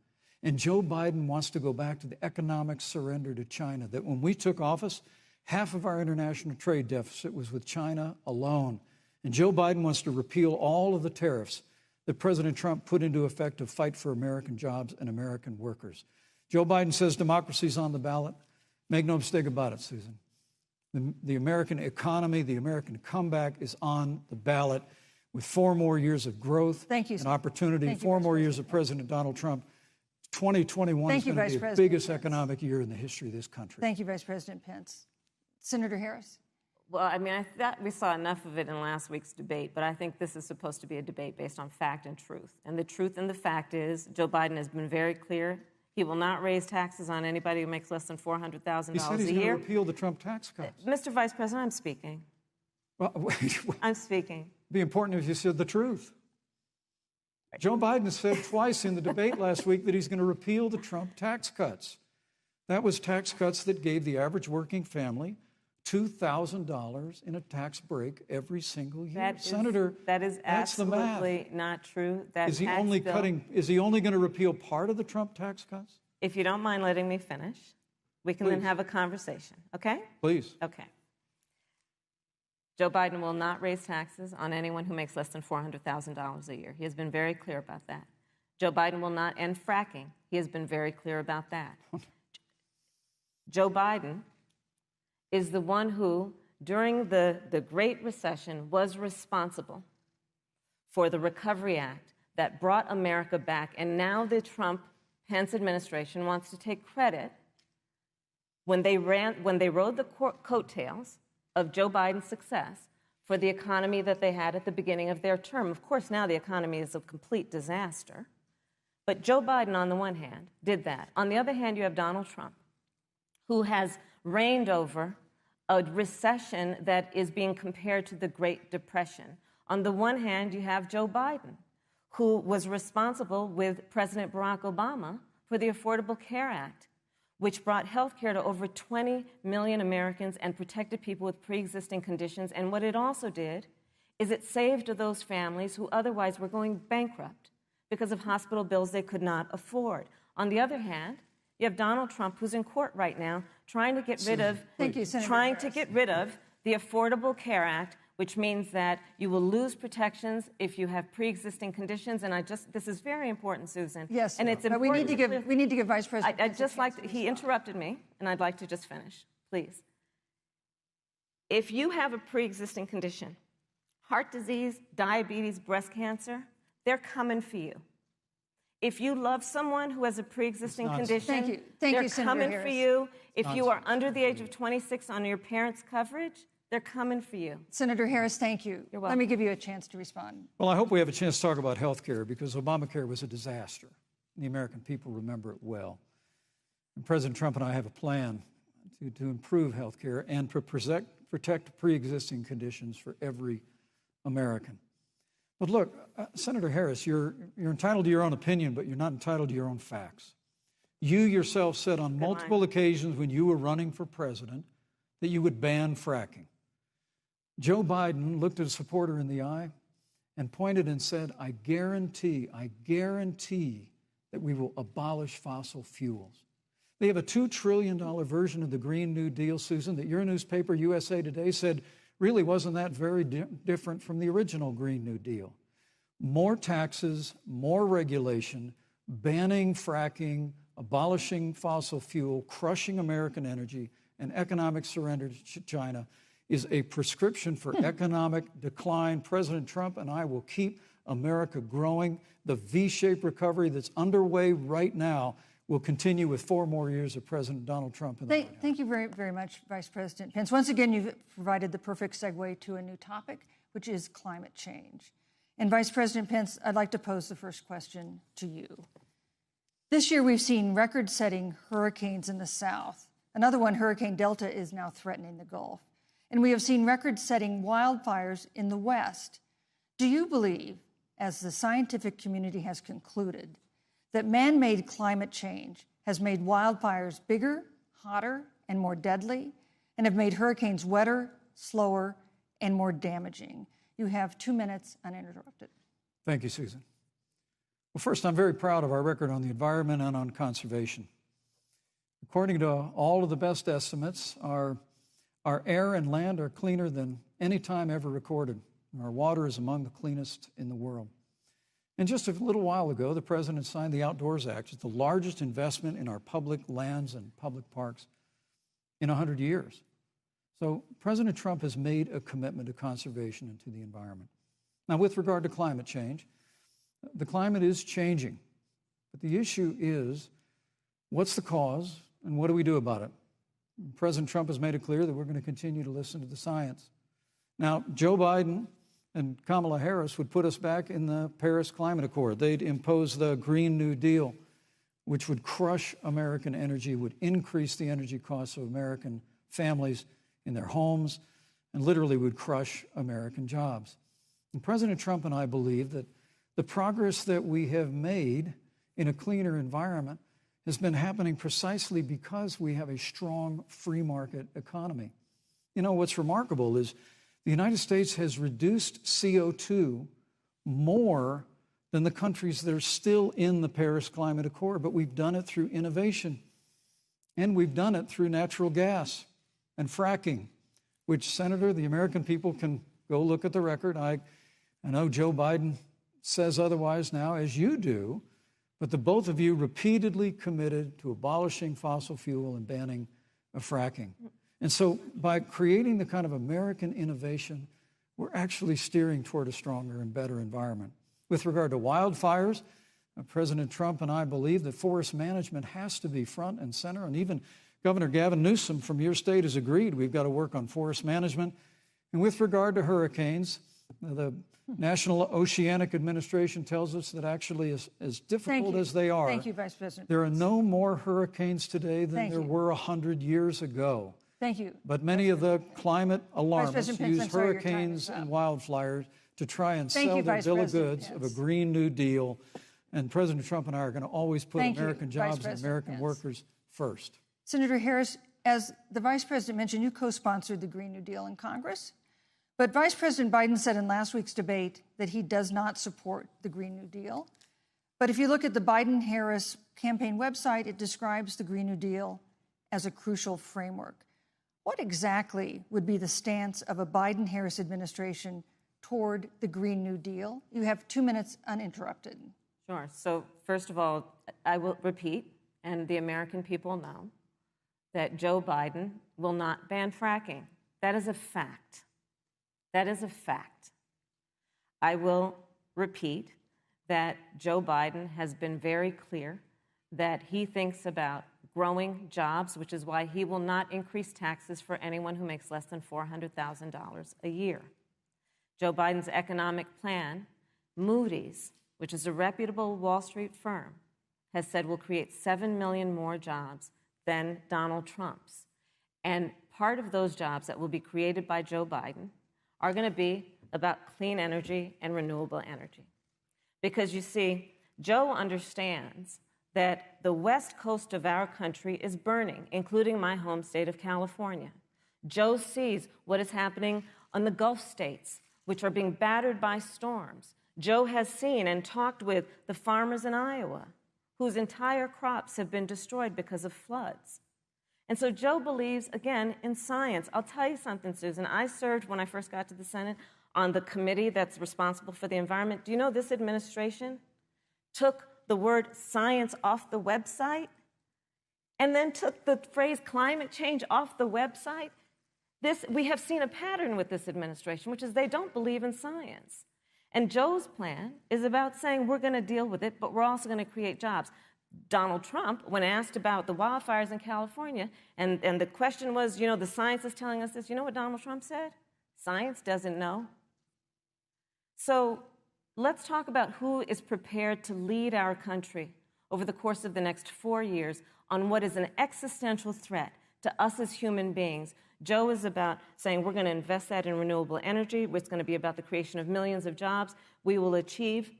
And Joe Biden wants to go back to the economic surrender to China, that when we took office, half of our international trade deficit was with China alone. And Joe Biden wants to repeal all of the tariffs that President Trump put into effect to fight for American jobs and American workers. Joe Biden says democracy's on the ballot. Make no mistake about it, Susan. The American economy, the American comeback is on the ballot with 4 more years of growth and opportunity, 4 more years of President Donald Trump. 2021 is going to be the biggest economic year in the history of this country. Thank you, Vice President Pence. Senator Harris. Well, I mean, I thought we saw enough of it in last week's debate, but I think this is supposed to be a debate based on fact and truth. And the truth and the fact is Joe Biden has been very clear. He will not raise taxes on anybody who makes less than $400,000 a year. He said he's going to repeal the Trump tax cuts. Mr. Vice President, I'm speaking. Well, I'm speaking. It'd be important if you said the truth. Joe Biden said twice in the debate last week that he's going to repeal the Trump tax cuts. That was tax cuts that gave the average working family $2,000 in a tax break every single year. Senator, that is absolutely not true. Is he only going to repeal part of the Trump tax cuts? If you don't mind letting me finish, we can then have a conversation, okay? Please. Okay. Joe Biden will not raise taxes on anyone who makes less than $400,000 a year. He has been very clear about that. Joe Biden will not end fracking. He has been very clear about that. Joe Biden is the one who, during the Great Recession, was responsible for the Recovery Act that brought America back. And now the Trump-Pence administration wants to take credit when they rode the coattails of Joe Biden's success for the economy that they had at the beginning of their term. Of course, now the economy is a complete disaster. But Joe Biden, on the one hand, did that. On the other hand, you have Donald Trump, who has reigned over a recession that is being compared to the Great Depression. On the one hand, you have Joe Biden, who was responsible with President Barack Obama for the Affordable Care Act, which brought health care to over 20 million Americans and protected people with pre-existing conditions. And what it also did is it saved those families who otherwise were going bankrupt because of hospital bills they could not afford. On the other hand, you have Donald Trump, who's in court right now, trying to get rid of the Affordable Care Act, which means that you will lose protections if you have pre-existing conditions. And this is very important, Susan. Yes, and it's important. We need to give Vice President. He interrupted me, and I'd like to just finish, please. If you have a pre-existing condition, heart disease, diabetes, breast cancer, they're coming for you. If you love someone who has a pre-existing condition, they're coming for you. If you are under the age of 26 on your parents' coverage, they're coming for you. Senator Harris, thank you. You're welcome. Let me give you a chance to respond. Well, I hope we have a chance to talk about health care because Obamacare was a disaster. The American people remember it well. And President Trump and I have a plan to improve health care and to protect pre-existing conditions for every American. But look, Senator Harris, you're entitled to your own opinion, but you're not entitled to your own facts. You yourself said on multiple occasions when you were running for president that you would ban fracking. Joe Biden looked at a supporter in the eye and pointed and said, I guarantee that we will abolish fossil fuels. They have a $2 trillion version of the Green New Deal, Susan, that your newspaper, USA Today, said really wasn't that very different from the original Green New Deal. More taxes, more regulation, banning fracking, abolishing fossil fuel, crushing American energy, and economic surrender to China is a prescription for economic decline. President Trump and I will keep America growing. The V-shaped recovery that's underway right now will continue with 4 more years of President Donald Trump. Thank you very, very much, Vice President Pence. Once again, you've provided the perfect segue to a new topic, which is climate change. And Vice President Pence, I'd like to pose the first question to you. This year, we've seen record-setting hurricanes in the South. Another one, Hurricane Delta, is now threatening the Gulf. And we have seen record-setting wildfires in the West. Do you believe, as the scientific community has concluded, that man-made climate change has made wildfires bigger, hotter, and more deadly, and have made hurricanes wetter, slower, and more damaging? You have 2 minutes uninterrupted. Thank you, Susan. Well, first, I'm very proud of our record on the environment and on conservation. According to all of the best estimates, our air and land are cleaner than any time ever recorded. Our water is among the cleanest in the world. And just a little while ago, the president signed the Outdoors Act. It's the largest investment in our public lands and public parks in 100 years. So President Trump has made a commitment to conservation and to the environment. Now, with regard to climate change, the climate is changing. But the issue is, what's the cause and what do we do about it? President Trump has made it clear that we're going to continue to listen to the science. Now, Joe Biden and Kamala Harris would put us back in the Paris Climate Accord. They'd impose the Green New Deal, which would crush American energy, would increase the energy costs of American families in their homes, and literally would crush American jobs. And President Trump and I believe that the progress that we have made in a cleaner environment has been happening precisely because we have a strong free market economy. You know, what's remarkable is the United States has reduced CO2 more than the countries that are still in the Paris Climate Accord, but we've done it through innovation, and we've done it through natural gas and fracking, which, Senator, the American people can go look at the record. I know Joe Biden says otherwise now, as you do, but the both of you repeatedly committed to abolishing fossil fuel and banning fracking. And so by creating the kind of American innovation, we're actually steering toward a stronger and better environment. With regard to wildfires, President Trump and I believe that forest management has to be front and center, and even Governor Gavin Newsom from your state has agreed we've got to work on forest management. And with regard to hurricanes, the National Oceanic Administration tells us that actually as difficult as they are, Thank you, Vice President. There are no more hurricanes today than there were 100 years ago. Thank you. But many of the climate alarmists Pence, use hurricanes and wildfires to try and Thank sell you, their Vice bill of President goods Pence. of a Green New Deal. And President Trump and I are going to always put Thank you, American Vice jobs and President American Pence. workers first. Senator Harris, as the Vice President mentioned, you co-sponsored the Green New Deal in Congress. But Vice President Biden said in last week's debate that he does not support the Green New Deal. But if you look at the Biden-Harris campaign website, it describes the Green New Deal as a crucial framework. What exactly would be the stance of a Biden-Harris administration toward the Green New Deal? You have 2 minutes uninterrupted. Sure. So first of all, I will repeat, and the American people know, that Joe Biden will not ban fracking. That is a fact. That is a fact. I will repeat that Joe Biden has been very clear that he thinks about growing jobs, which is why he will not increase taxes for anyone who makes less than $400,000 a year. Joe Biden's economic plan, Moody's, which is a reputable Wall Street firm, has said will create 7 million more jobs than Donald Trump's. And part of those jobs that will be created by Joe Biden are going to be about clean energy and renewable energy. Because you see, Joe understands that the west coast of our country is burning, including my home state of California. Joe sees what is happening on the Gulf states, which are being battered by storms. Joe has seen and talked with the farmers in Iowa, whose entire crops have been destroyed because of floods. And so Joe believes, again, in science. I'll tell you something, Susan. I served, when I first got to the Senate, on the committee that's responsible for the environment. Do you know this administration took the word science off the website and then took the phrase climate change off the website? We have seen a pattern with this administration, which is they don't believe in science. And Joe's plan is about saying we're going to deal with it, but we're also going to create jobs. Donald Trump, when asked about the wildfires in California, and the question was, the science is telling us this, you know what Donald Trump said? Science doesn't know. So let's talk about who is prepared to lead our country over the course of the next 4 years on what is an existential threat to us as human beings. Joe is about saying we're going to invest that in renewable energy. It's going to be about the creation of millions of jobs. We will achieve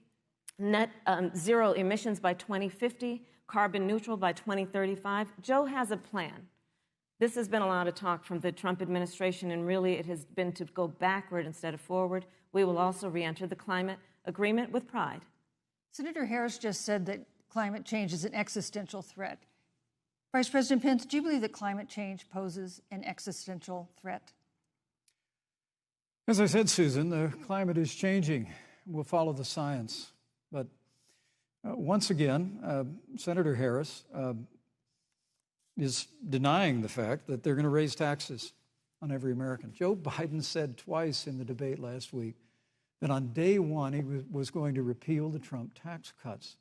net zero emissions by 2050, carbon neutral by 2035. Joe has a plan. This has been a lot of talk from the Trump administration, and really it has been to go backward instead of forward. We will also re-enter the climate agreement with pride. Senator Harris just said that climate change is an existential threat. Vice President Pence, do you believe that climate change poses an existential threat? As I said, Susan, the climate is changing. We'll follow the science. But once again, Senator Harris is denying the fact that they're going to raise taxes on every American. Joe Biden said twice in the debate last week that on day one he was going to repeal the Trump tax cuts.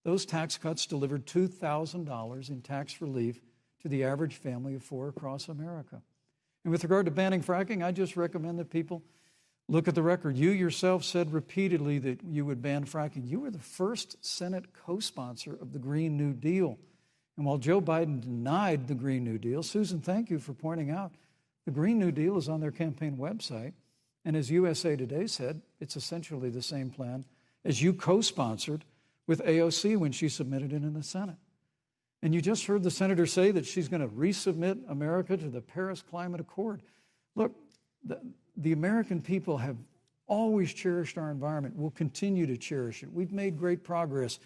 Those tax cuts delivered $2,000 in tax relief to the average family of four across America. And with regard to banning fracking, I just recommend that people look at the record. You yourself said repeatedly that you would ban fracking. You were the first Senate co-sponsor of the Green New Deal. And while Joe Biden denied the Green New Deal, Susan, thank you for pointing out, the Green New Deal is on their campaign website. And as USA Today said, it's essentially the same plan as you co-sponsored with AOC when she submitted it in the Senate. And you just heard the senator say that she's going to resubmit America to the Paris Climate Accord. Look, the American people have always cherished our environment. We'll continue to cherish it. We've made great progress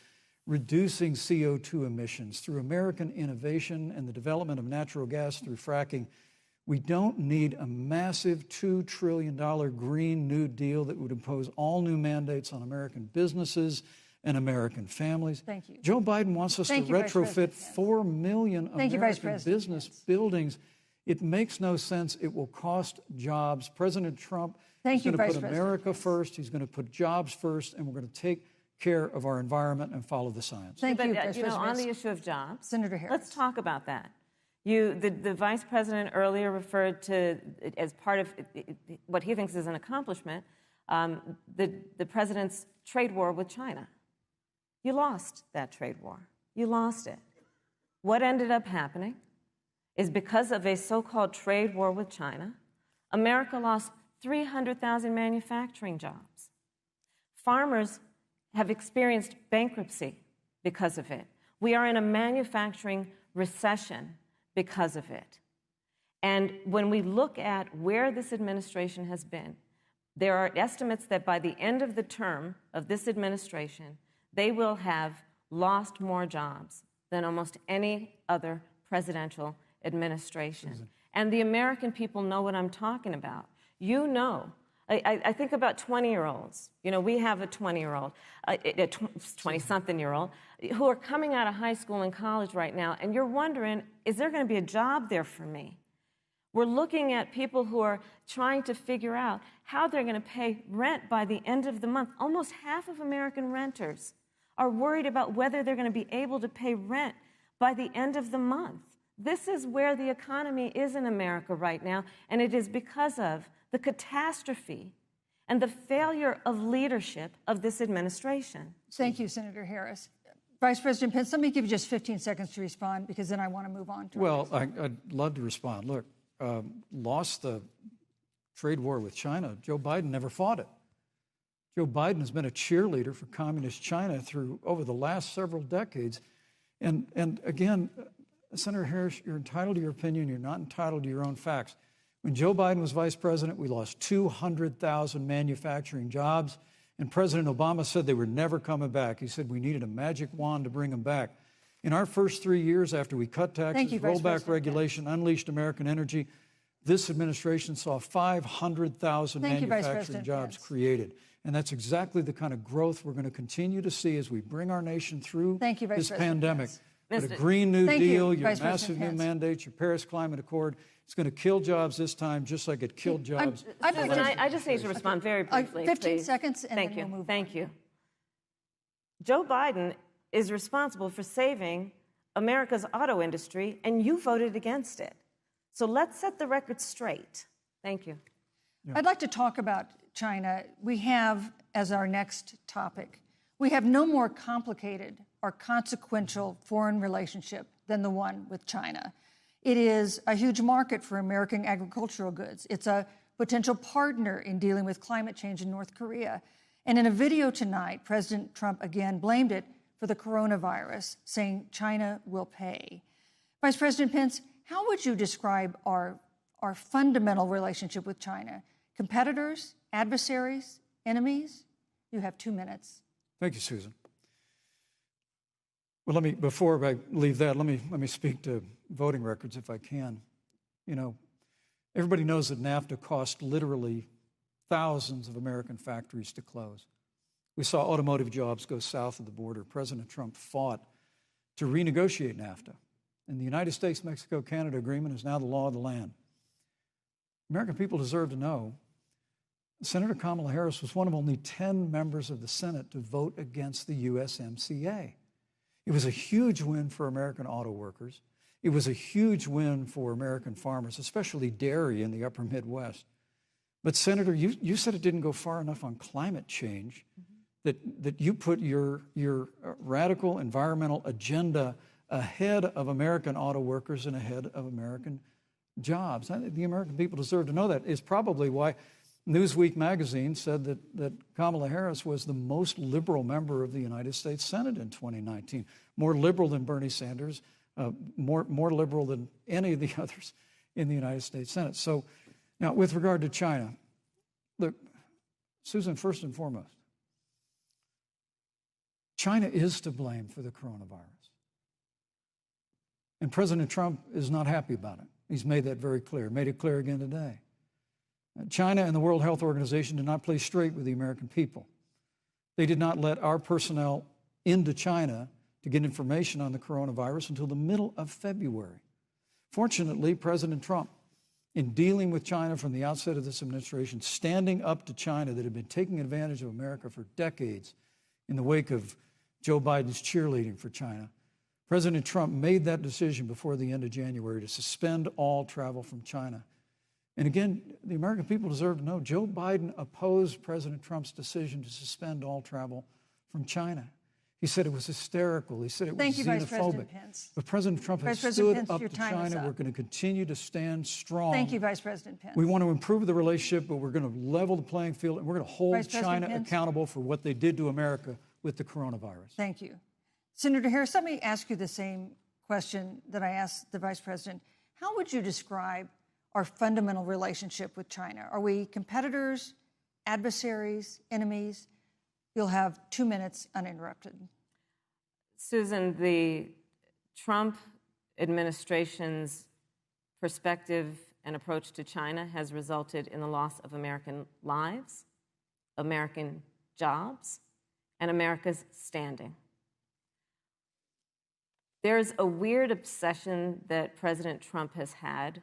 reducing CO2 emissions through American innovation and the development of natural gas through fracking. We don't need a massive $2 trillion Green New Deal that would impose all new mandates on American businesses and American families. Thank you. Joe Biden wants us to retrofit 4 million American business buildings. It makes no sense. It will cost jobs. President Trump is going to put America first. He's going to put jobs first, and we're going to take care of our environment and follow the science. Thank you, But, on the issue of jobs, Senator Harris. Let's talk about that. The vice president earlier referred to, as part of what he thinks is an accomplishment, the president's trade war with China. You lost that trade war. You lost it. What ended up happening is because of a so-called trade war with China, America lost 300,000 manufacturing jobs. Farmers have experienced bankruptcy because of it. We are in a manufacturing recession because of it. And when we look at where this administration has been, there are estimates that by the end of the term of this administration, they will have lost more jobs than almost any other presidential administration. And the American people know what I'm talking about. You know, I think about 20-year-olds. You know, we have a 20-year-old, a 20-something-year-old, who are coming out of high school and college right now, and you're wondering, is there going to be a job there for me? We're looking at people who are trying to figure out how they're going to pay rent by the end of the month. Almost half of American renters are worried about whether they're going to be able to pay rent by the end of the month. This is where the economy is in America right now, and it is because of the catastrophe and the failure of leadership of this administration. Thank you, Senator Harris. Vice President Pence, let me give you just 15 seconds to respond, because then I want to move on to Well, I'd love to respond. Look, lost the trade war with China. Joe Biden never fought it. Joe Biden has been a cheerleader for communist China over the last several decades. And again, Senator Harris, you're entitled to your opinion. You're not entitled to your own facts. When Joe Biden was vice president, we lost 200,000 manufacturing jobs, and President Obama said they were never coming back. He said we needed a magic wand to bring them back. In our first 3 years after we cut taxes, rolled back regulation, unleashed American energy, this administration saw 500,000 manufacturing jobs created. And that's exactly the kind of growth we're going to continue to see as we bring our nation through this pandemic. But a Green New Deal, your massive new mandates, your Paris Climate Accord, it's going to kill jobs this time, just like it killed jobs. I just need to respond very briefly. 15 seconds, and then we'll move on. Thank you. Joe Biden is responsible for saving America's auto industry, and you voted against it. So let's set the record straight. Thank you. I'd like to talk about China. We have, as our next topic, we have no more complicated or consequential foreign relationship than the one with China. It is a huge market for American agricultural goods. It's a potential partner in dealing with climate change in North Korea. And in a video tonight, President Trump again blamed it for the coronavirus, saying China will pay. Vice President Pence, how would you describe our fundamental relationship with China? Competitors, adversaries, enemies? You have 2 minutes. Thank you, Susan. Well, before I leave that, let me speak to voting records if I can. You know, everybody knows that NAFTA cost literally thousands of American factories to close. We saw automotive jobs go south of the border. President Trump fought to renegotiate NAFTA. And the United States-Mexico-Canada agreement is now the law of the land. American people deserve to know Senator Kamala Harris was one of only 10 members of the Senate to vote against the USMCA. It was a huge win for American auto workers. It was a huge win for American farmers, especially dairy in the upper Midwest. But Senator, you said it didn't go far enough on climate change, that you put your radical environmental agenda ahead of American auto workers and ahead of American jobs. The American people deserve to know that. It's probably why Newsweek magazine said that Kamala Harris was the most liberal member of the United States Senate in 2019, more liberal than Bernie Sanders, more liberal than any of the others in the United States Senate. So now, with regard to China, look, Susan, first and foremost, China is to blame for the coronavirus. And President Trump is not happy about it. He's made that very clear, made it clear again today. China and the World Health Organization did not play straight with the American people. They did not let our personnel into China to get information on the coronavirus until the middle of February. Fortunately, President Trump, in dealing with China from the outset of this administration, standing up to China that had been taking advantage of America for decades in the wake of Joe Biden's cheerleading for China, President Trump made that decision before the end of January to suspend all travel from China. And again, the American people deserve to know Joe Biden opposed President Trump's decision to suspend all travel from China. He said it was hysterical. He said it was xenophobic. Thank you, Vice President Pence. But President Trump has stood up to China. We're going to continue to stand strong. Thank you, Vice President Pence. We want to improve the relationship, but we're going to level the playing field, and we're going to hold China accountable for what they did to America with the coronavirus. Thank you. Senator Harris, let me ask you the same question that I asked the Vice President. How would you describe our fundamental relationship with China? Are we competitors, adversaries, enemies? You'll have 2 minutes uninterrupted. Susan, the Trump administration's perspective and approach to China has resulted in the loss of American lives, American jobs, and America's standing. There's a weird obsession that President Trump has had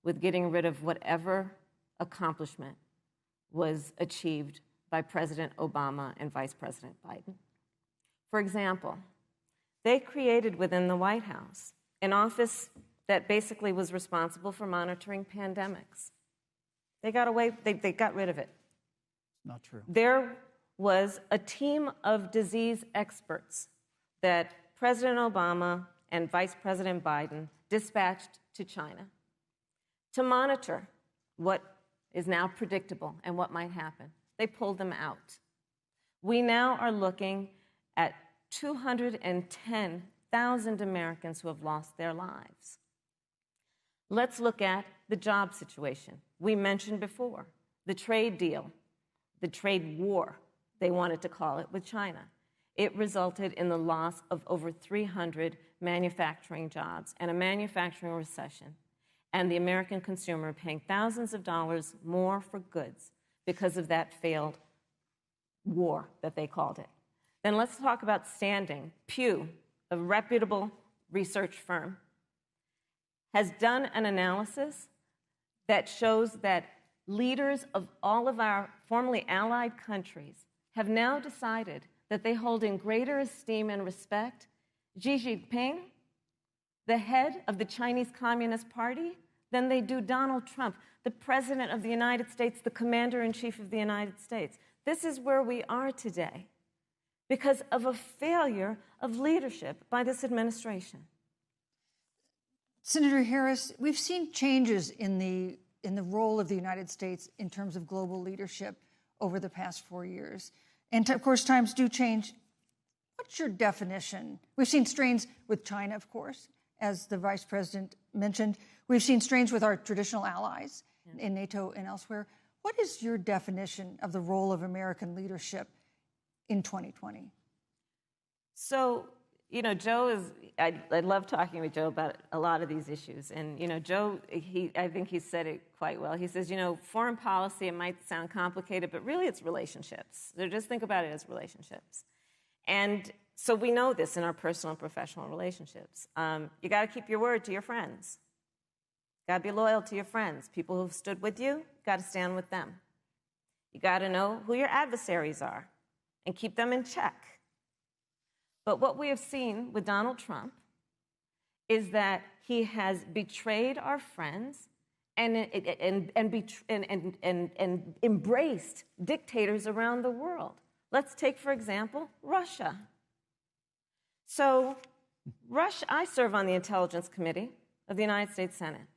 with getting rid of whatever accomplishment was achieved by President Obama and Vice President Biden. For example, they created within the White House an office that basically was responsible for monitoring pandemics. They got rid of it. Not true. There was a team of disease experts that President Obama and Vice President Biden dispatched to China to monitor what is now predictable and what might happen. They pulled them out. We now are looking at 210,000 Americans who have lost their lives. Let's look at the job situation. We mentioned before the trade deal, the trade war, they wanted to call it, with China. It resulted in the loss of over 300 manufacturing jobs and a manufacturing recession, and the American consumer paying thousands of dollars more for goods because of that failed war that they called it. Then let's talk about standing. Pew, a reputable research firm, has done an analysis that shows that leaders of all of our formerly allied countries have now decided that they hold in greater esteem and respect Xi Jinping, the head of the Chinese Communist Party, than they do Donald Trump, the President of the United States, the Commander-in-Chief of the United States. This is where we are today because of a failure of leadership by this administration. Senator Harris, we've seen changes in the role of the United States in terms of global leadership over the past 4 years. And of course, times do change. What's your definition? We've seen strains with China, of course, as the Vice President mentioned. We've seen strains with our traditional allies in NATO and elsewhere. What is your definition of the role of American leadership in 2020? So Joe is, I love talking with Joe about a lot of these issues. And, Joe, I think he said it quite well. He says, foreign policy, it might sound complicated, but really it's relationships. So just think about it as relationships. And so we know this in our personal and professional relationships. You got to keep your word to your friends. Got to be loyal to your friends. People who've stood with you, got to stand with them. You got to know who your adversaries are and keep them in check. But what we have seen with Donald Trump is that he has betrayed our friends and embraced dictators around the world. Let's take, for example, Russia. So, I serve on the Intelligence Committee of the United States Senate.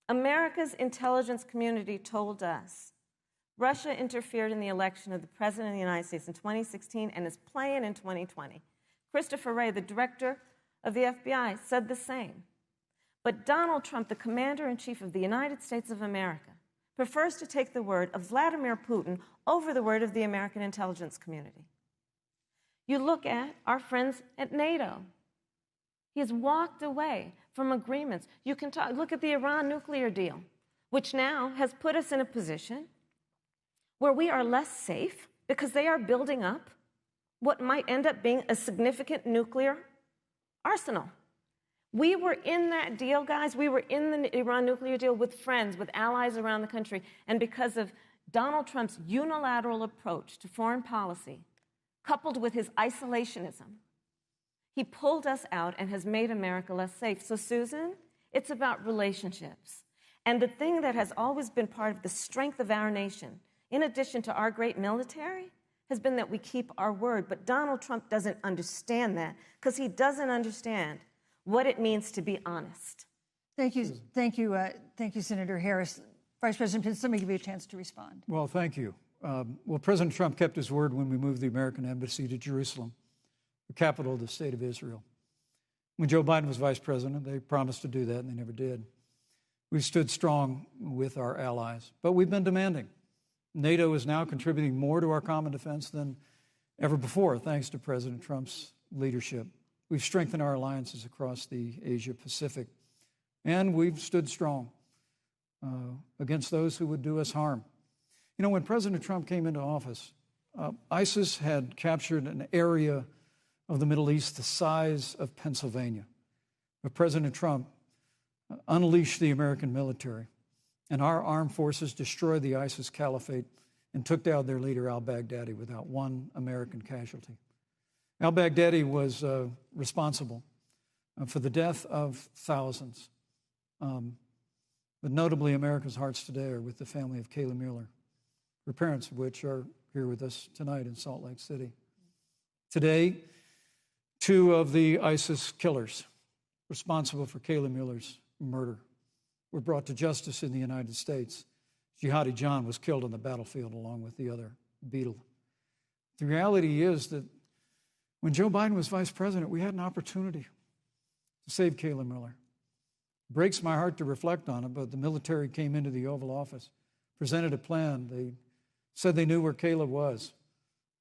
America's intelligence community told us Russia interfered in the election of the President of the United States in 2016 and is playing in 2020. Christopher Wray, the director of the FBI, said the same. But Donald Trump, the commander-in-chief of the United States of America, prefers to take the word of Vladimir Putin over the word of the American intelligence community. You look at our friends at NATO. He has walked away from agreements. You can look at the Iran nuclear deal, which now has put us in a position where we are less safe because they are building up what might end up being a significant nuclear arsenal. We were in that deal, guys. We were in the Iran nuclear deal with friends, with allies around the country. And because of Donald Trump's unilateral approach to foreign policy, coupled with his isolationism, he pulled us out and has made America less safe. So, Susan, it's about relationships. And the thing that has always been part of the strength of our nation, in addition to our great military, has been that we keep our word. But Donald Trump doesn't understand that because he doesn't understand what it means to be honest. Thank you, Senator Harris. Vice President Pence, let me give you a chance to respond. Well, thank you. President Trump kept his word when we moved the American embassy to Jerusalem, the capital of the state of Israel. When Joe Biden was vice president, they promised to do that, and they never did. We've stood strong with our allies, but we've been demanding. NATO is now contributing more to our common defense than ever before, thanks to President Trump's leadership. We've strengthened our alliances across the Asia-Pacific, and we've stood strong against those who would do us harm. When President Trump came into office, ISIS had captured an area of the Middle East the size of Pennsylvania. But President Trump unleashed the American military, and our armed forces destroyed the ISIS caliphate and took down their leader, al-Baghdadi, without one American casualty. Al-Baghdadi was responsible for the death of thousands. But notably, America's hearts today are with the family of Kayla Mueller, her parents of which are here with us tonight in Salt Lake City. Today, 2 of the ISIS killers responsible for Kayla Mueller's murder were brought to justice in the United States. Jihadi John was killed on the battlefield along with the other Beetle. The reality is that when Joe Biden was vice president, we had an opportunity to save Kayla Mueller. It breaks my heart to reflect on it, but the military came into the Oval Office, presented a plan. They said they knew where Kayla was.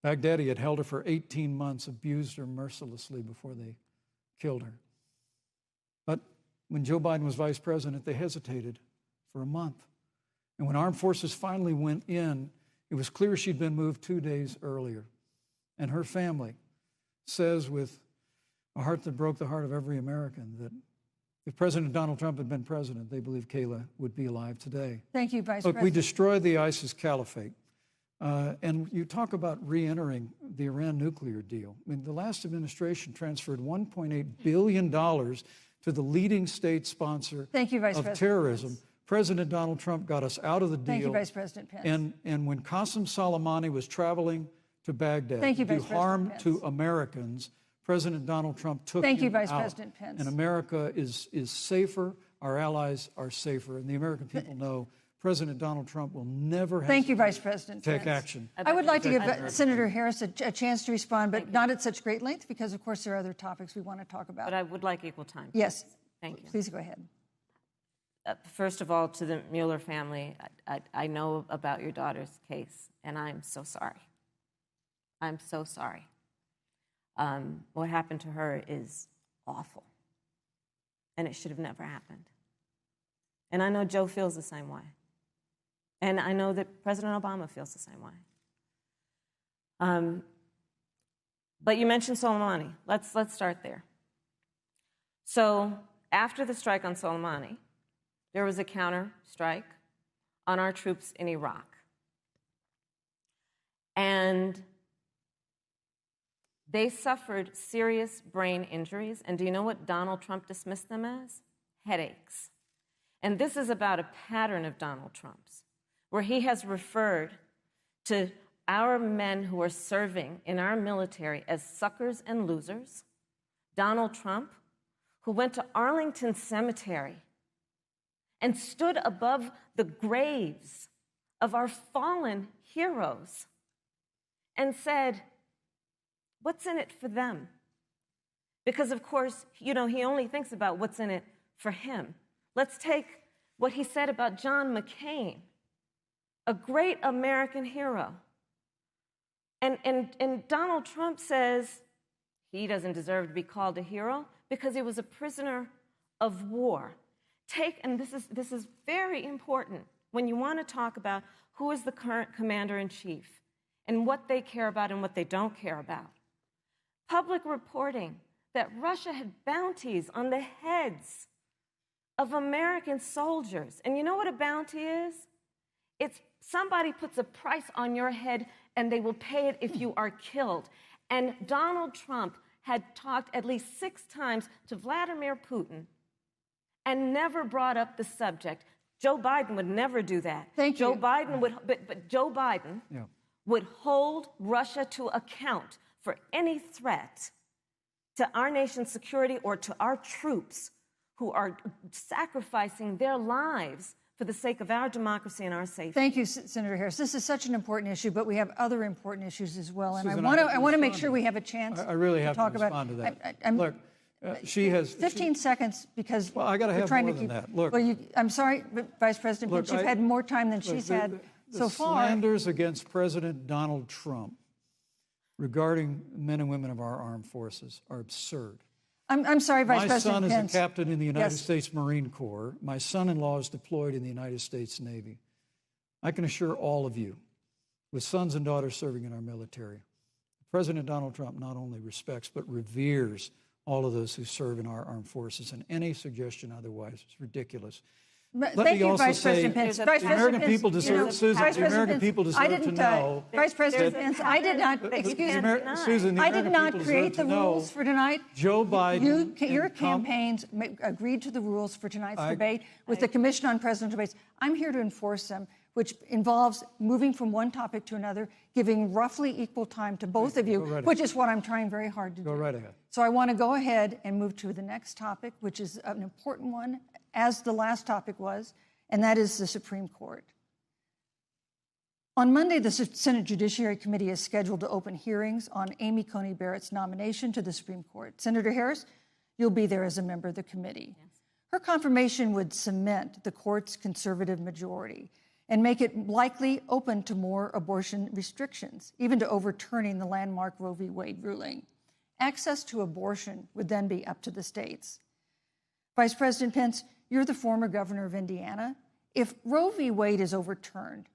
Baghdadi had held her for 18 months, abused her mercilessly before they killed her. But when Joe Biden was vice president, they hesitated for a month. And when armed forces finally went in, it was clear she'd been moved 2 days earlier. And her family says with a heart that broke the heart of every American that if President Donald Trump had been president, they believe Kayla would be alive today. Thank you, Vice President. Look, we destroyed the ISIS caliphate. And you talk about re-entering the Iran nuclear deal. I mean, the last administration transferred $1.8 billion to the leading state sponsor of terrorism. President Donald Trump got us out of the deal. Thank you, Vice President Pence. And when Qasem Soleimani was traveling to Baghdad to do harm to Americans, President Donald Trump took him out. Thank you, Vice President Pence. And America is safer, our allies are safer, and the American people know President Donald Trump will never have Thank you, Vice President take Pence. action. I would like to give Senator Harris a chance to respond, but not at such great length because, of course, there are other topics we want to talk about. But I would like equal time. Yes. Thank you. Please go ahead. First of all, to the Mueller family, I know about your daughter's case, and I'm so sorry. I'm so sorry. What happened to her is awful, and it should have never happened. And I know Joe feels the same way. And I know that President Obama feels the same way. But you mentioned Soleimani. Let's start there. So after the strike on Soleimani, there was a counter strike on our troops in Iraq. And they suffered serious brain injuries. And do you know what Donald Trump dismissed them as? Headaches. And this is about a pattern of Donald Trump's, where he has referred to our men who are serving in our military as suckers and losers. Donald Trump, who went to Arlington Cemetery and stood above the graves of our fallen heroes and said, what's in it for them? Because, of course, he only thinks about what's in it for him. Let's take what he said about John McCain, a great American hero. And Donald Trump says he doesn't deserve to be called a hero because he was a prisoner of war. And this is very important when you want to talk about who is the current commander-in-chief and what they care about and what they don't care about. Public reporting that Russia had bounties on the heads of American soldiers. And you know what a bounty is? It's somebody puts a price on your head and they will pay it if you are killed. And Donald Trump had talked at least 6 times to Vladimir Putin and never brought up the subject. Joe Biden would never do that. Thank you. Joe Biden would, but Joe Biden would hold Russia to account for any threat to our nation's security or to our troops who are sacrificing their lives for the sake of our democracy and our safety. Thank you, Senator Harris. This is such an important issue, but we have other important issues as well. And Susan, I want to make sure we have a chance I really have to talk respond about to that. Look, she has 15 seconds because well, I got to have trying more to than keep, that. Look, well, I'm sorry, but Vice President Pence, you've had more time than she's had so far. The slanders against President Donald Trump regarding men and women of our armed forces are absurd. I'm sorry, Vice President Pence. My son is a captain in the United States Marine Corps. My son-in-law is deployed in the United States Navy. I can assure all of you, with sons and daughters serving in our military, President Donald Trump not only respects but reveres all of those who serve in our armed forces, and any suggestion otherwise is ridiculous. Thank you, Vice President Pence. The American people deserve, Susan, the American people deserve to know. Vice President Pence, I did not, excuse me, Susan, I did not create the rules for tonight. Joe Biden. Your campaigns agreed to the rules for tonight's debate with the Commission on Presidential Debates. I'm here to enforce them, which involves moving from one topic to another, giving roughly equal time to both of you, which is what I'm trying very hard to do. Go right ahead. So I want to go ahead and move to the next topic, which is an important one, as the last topic was, and that is the Supreme Court. On Monday, the Senate Judiciary Committee is scheduled to open hearings on Amy Coney Barrett's nomination to the Supreme Court. Senator Harris, you'll be there as a member of the committee. Yes. Her confirmation would cement the court's conservative majority and make it likely open to more abortion restrictions, even to overturning the landmark Roe v. Wade ruling. Access to abortion would then be up to the states. Vice President Pence, you're the former governor of Indiana. If Roe v. Wade is overturned,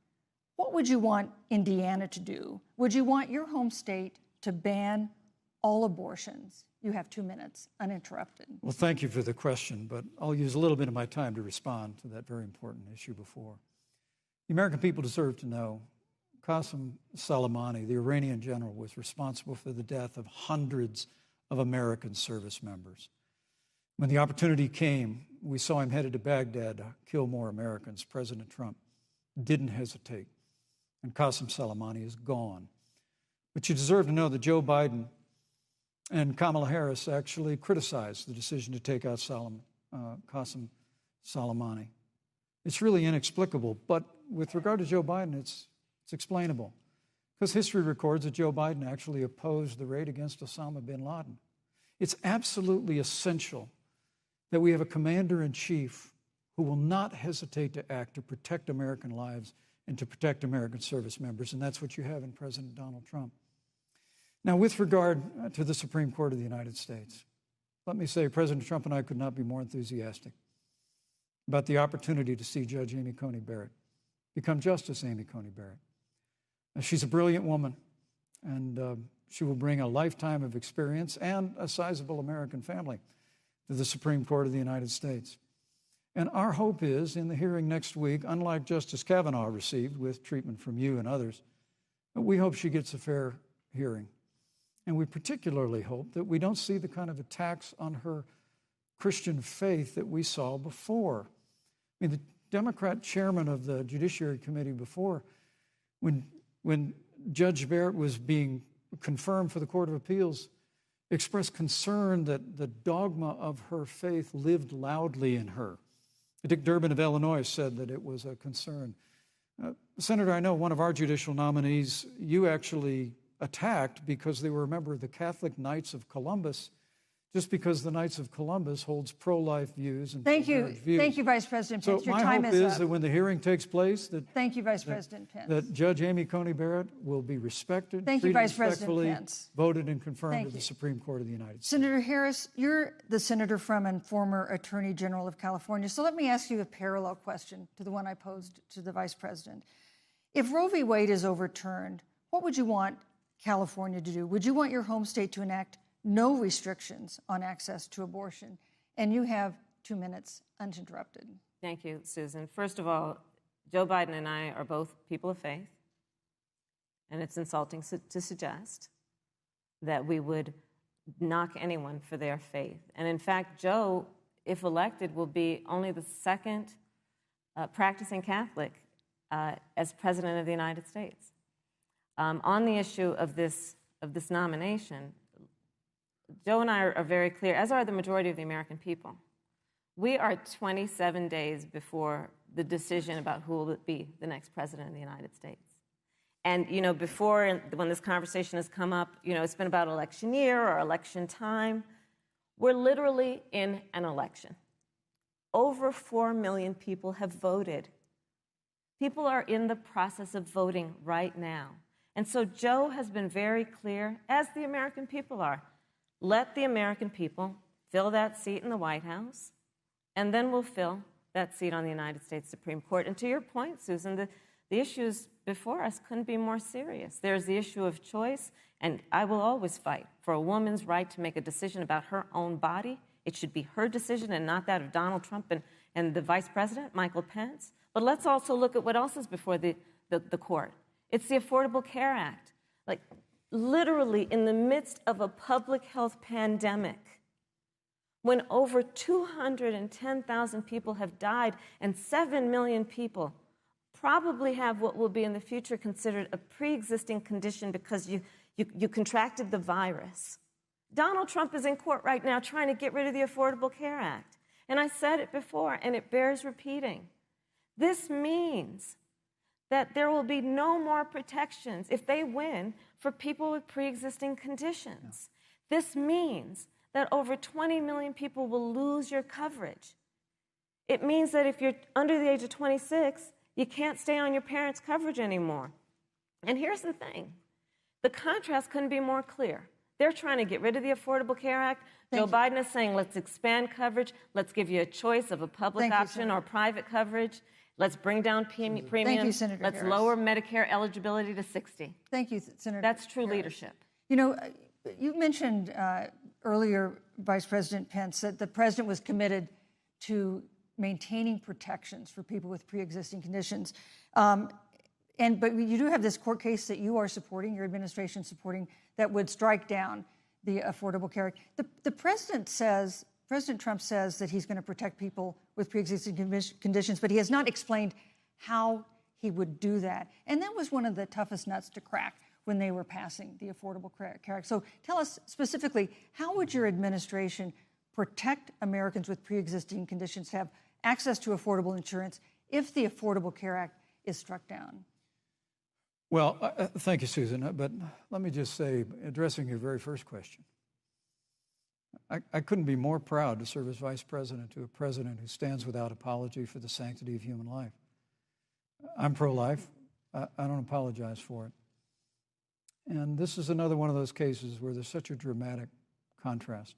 what would you want Indiana to do? Would you want your home state to ban all abortions? You have 2 minutes, uninterrupted. Well, thank you for the question, but I'll use a little bit of my time to respond to that very important issue before. The American people deserve to know Qasem Soleimani, the Iranian general, was responsible for the death of hundreds of American service members. When the opportunity came, we saw him headed to Baghdad to kill more Americans. President Trump didn't hesitate, and Qasem Soleimani is gone. But you deserve to know that Joe Biden and Kamala Harris actually criticized the decision to take out Qasem Soleimani. It's really inexplicable, but with regard to Joe Biden, it's explainable. Because history records that Joe Biden actually opposed the raid against Osama bin Laden. It's absolutely essential that we have a commander-in-chief who will not hesitate to act to protect American lives and to protect American service members, and that's what you have in President Donald Trump. Now, with regard to the Supreme Court of the United States, let me say President Trump and I could not be more enthusiastic about the opportunity to see Judge Amy Coney Barrett become Justice Amy Coney Barrett. She's a brilliant woman, and she will bring a lifetime of experience and a sizable American family to the Supreme Court of the United States. And our hope is, in the hearing next week, unlike Justice Kavanaugh received with treatment from you and others, we hope she gets a fair hearing. And we particularly hope that we don't see the kind of attacks on her Christian faith that we saw before. I mean, the Democrat chairman of the Judiciary Committee before, when Judge Barrett was being confirmed for the Court of Appeals, expressed concern that the dogma of her faith lived loudly in her. Dick Durbin of Illinois said that it was a concern. Senator, I know one of our judicial nominees you actually attacked because they were a member of the Catholic Knights of Columbus, just because the Knights of Columbus holds pro-life views and pro-marriage views. Thank you, Vice President Pence. So my hope is that when the hearing takes place, thank you, Vice President Pence. That Judge Amy Coney Barrett will be respected, thank you, Vice President respectfully, Pence. Voted and confirmed to the Supreme Court of the United States. Senator Harris, you're the senator from and former Attorney General of California. So let me ask you a parallel question to the one I posed to the Vice President. If Roe v. Wade is overturned, what would you want California to do? Would you want your home state to enact no restrictions on access to abortion? And you have 2 minutes uninterrupted. Thank you, Susan. First of all, Joe Biden and I are both people of faith, and it's insulting to suggest that we would knock anyone for their faith. And in fact, Joe, if elected, will be only the second practicing Catholic as President of the United States. On the issue of this nomination, Joe and I are very clear, as are the majority of the American people. We are 27 days before the decision about who will be the next president of the United States. And, you know, before, when this conversation has come up, you know, it's been about election year or election time. We're literally in an election. Over 4 million people have voted. People are in the process of voting right now. And so Joe has been very clear, as the American people are. Let the American people fill that seat in the White House, and then we'll fill that seat on the United States Supreme Court. And to your point, Susan, the issues before us couldn't be more serious. There's the issue of choice, and I will always fight for a woman's right to make a decision about her own body. It should be her decision and not that of Donald Trump and the Vice President, Michael Pence. But let's also look at what else is before the court. It's the Affordable Care Act. Like, literally in the midst of a public health pandemic, when over 210,000 people have died and 7 million people probably have what will be in the future considered a pre-existing condition because you contracted the virus. Donald Trump is in court right now trying to get rid of the Affordable Care Act. And I said it before, and it bears repeating. This means that there will be no more protections, if they win, for people with pre-existing conditions. Yeah. This means that over 20 million people will lose your coverage. It means that if you're under the age of 26, you can't stay on your parents' coverage anymore. And here's the thing. The contrast couldn't be more clear. They're trying to get rid of the Affordable Care Act. Joe Biden is saying, let's expand coverage. Let's give you a choice of a public option or private coverage. Let's bring down premiums. Thank you, Senator Let's Harris. Lower Medicare eligibility to 60. Thank you, Senator That's true Harris. leadership. You know, you mentioned earlier, Vice President Pence, that the president was committed to maintaining protections for people with pre-existing conditions. But you do have this court case that you are supporting, your administration supporting, that would strike down the Affordable Care Act. The president says, President Trump says that he's going to protect people with pre-existing conditions, but he has not explained how he would do that. And that was one of the toughest nuts to crack when they were passing the Affordable Care Act. So tell us specifically, how would your administration protect Americans with pre-existing conditions to have access to affordable insurance if the Affordable Care Act is struck down? Well, thank you, Susan. But let me just say, addressing your very first question, I couldn't be more proud to serve as vice president to a president who stands without apology for the sanctity of human life. I'm pro-life. I don't apologize for it. And this is another one of those cases where there's such a dramatic contrast.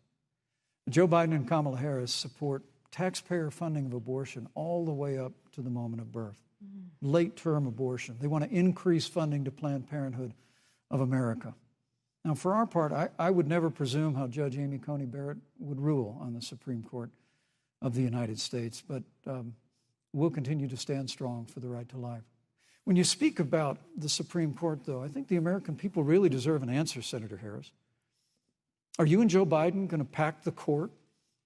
Joe Biden and Kamala Harris support taxpayer funding of abortion all the way up to the moment of birth, late-term abortion. They want to increase funding to Planned Parenthood of America. Now, for our part, I would never presume how Judge Amy Coney Barrett would rule on the Supreme Court of the United States, but we'll continue to stand strong for the right to life. When you speak about the Supreme Court, though, I think the American people really deserve an answer, Senator Harris. Are you and Joe Biden going to pack the court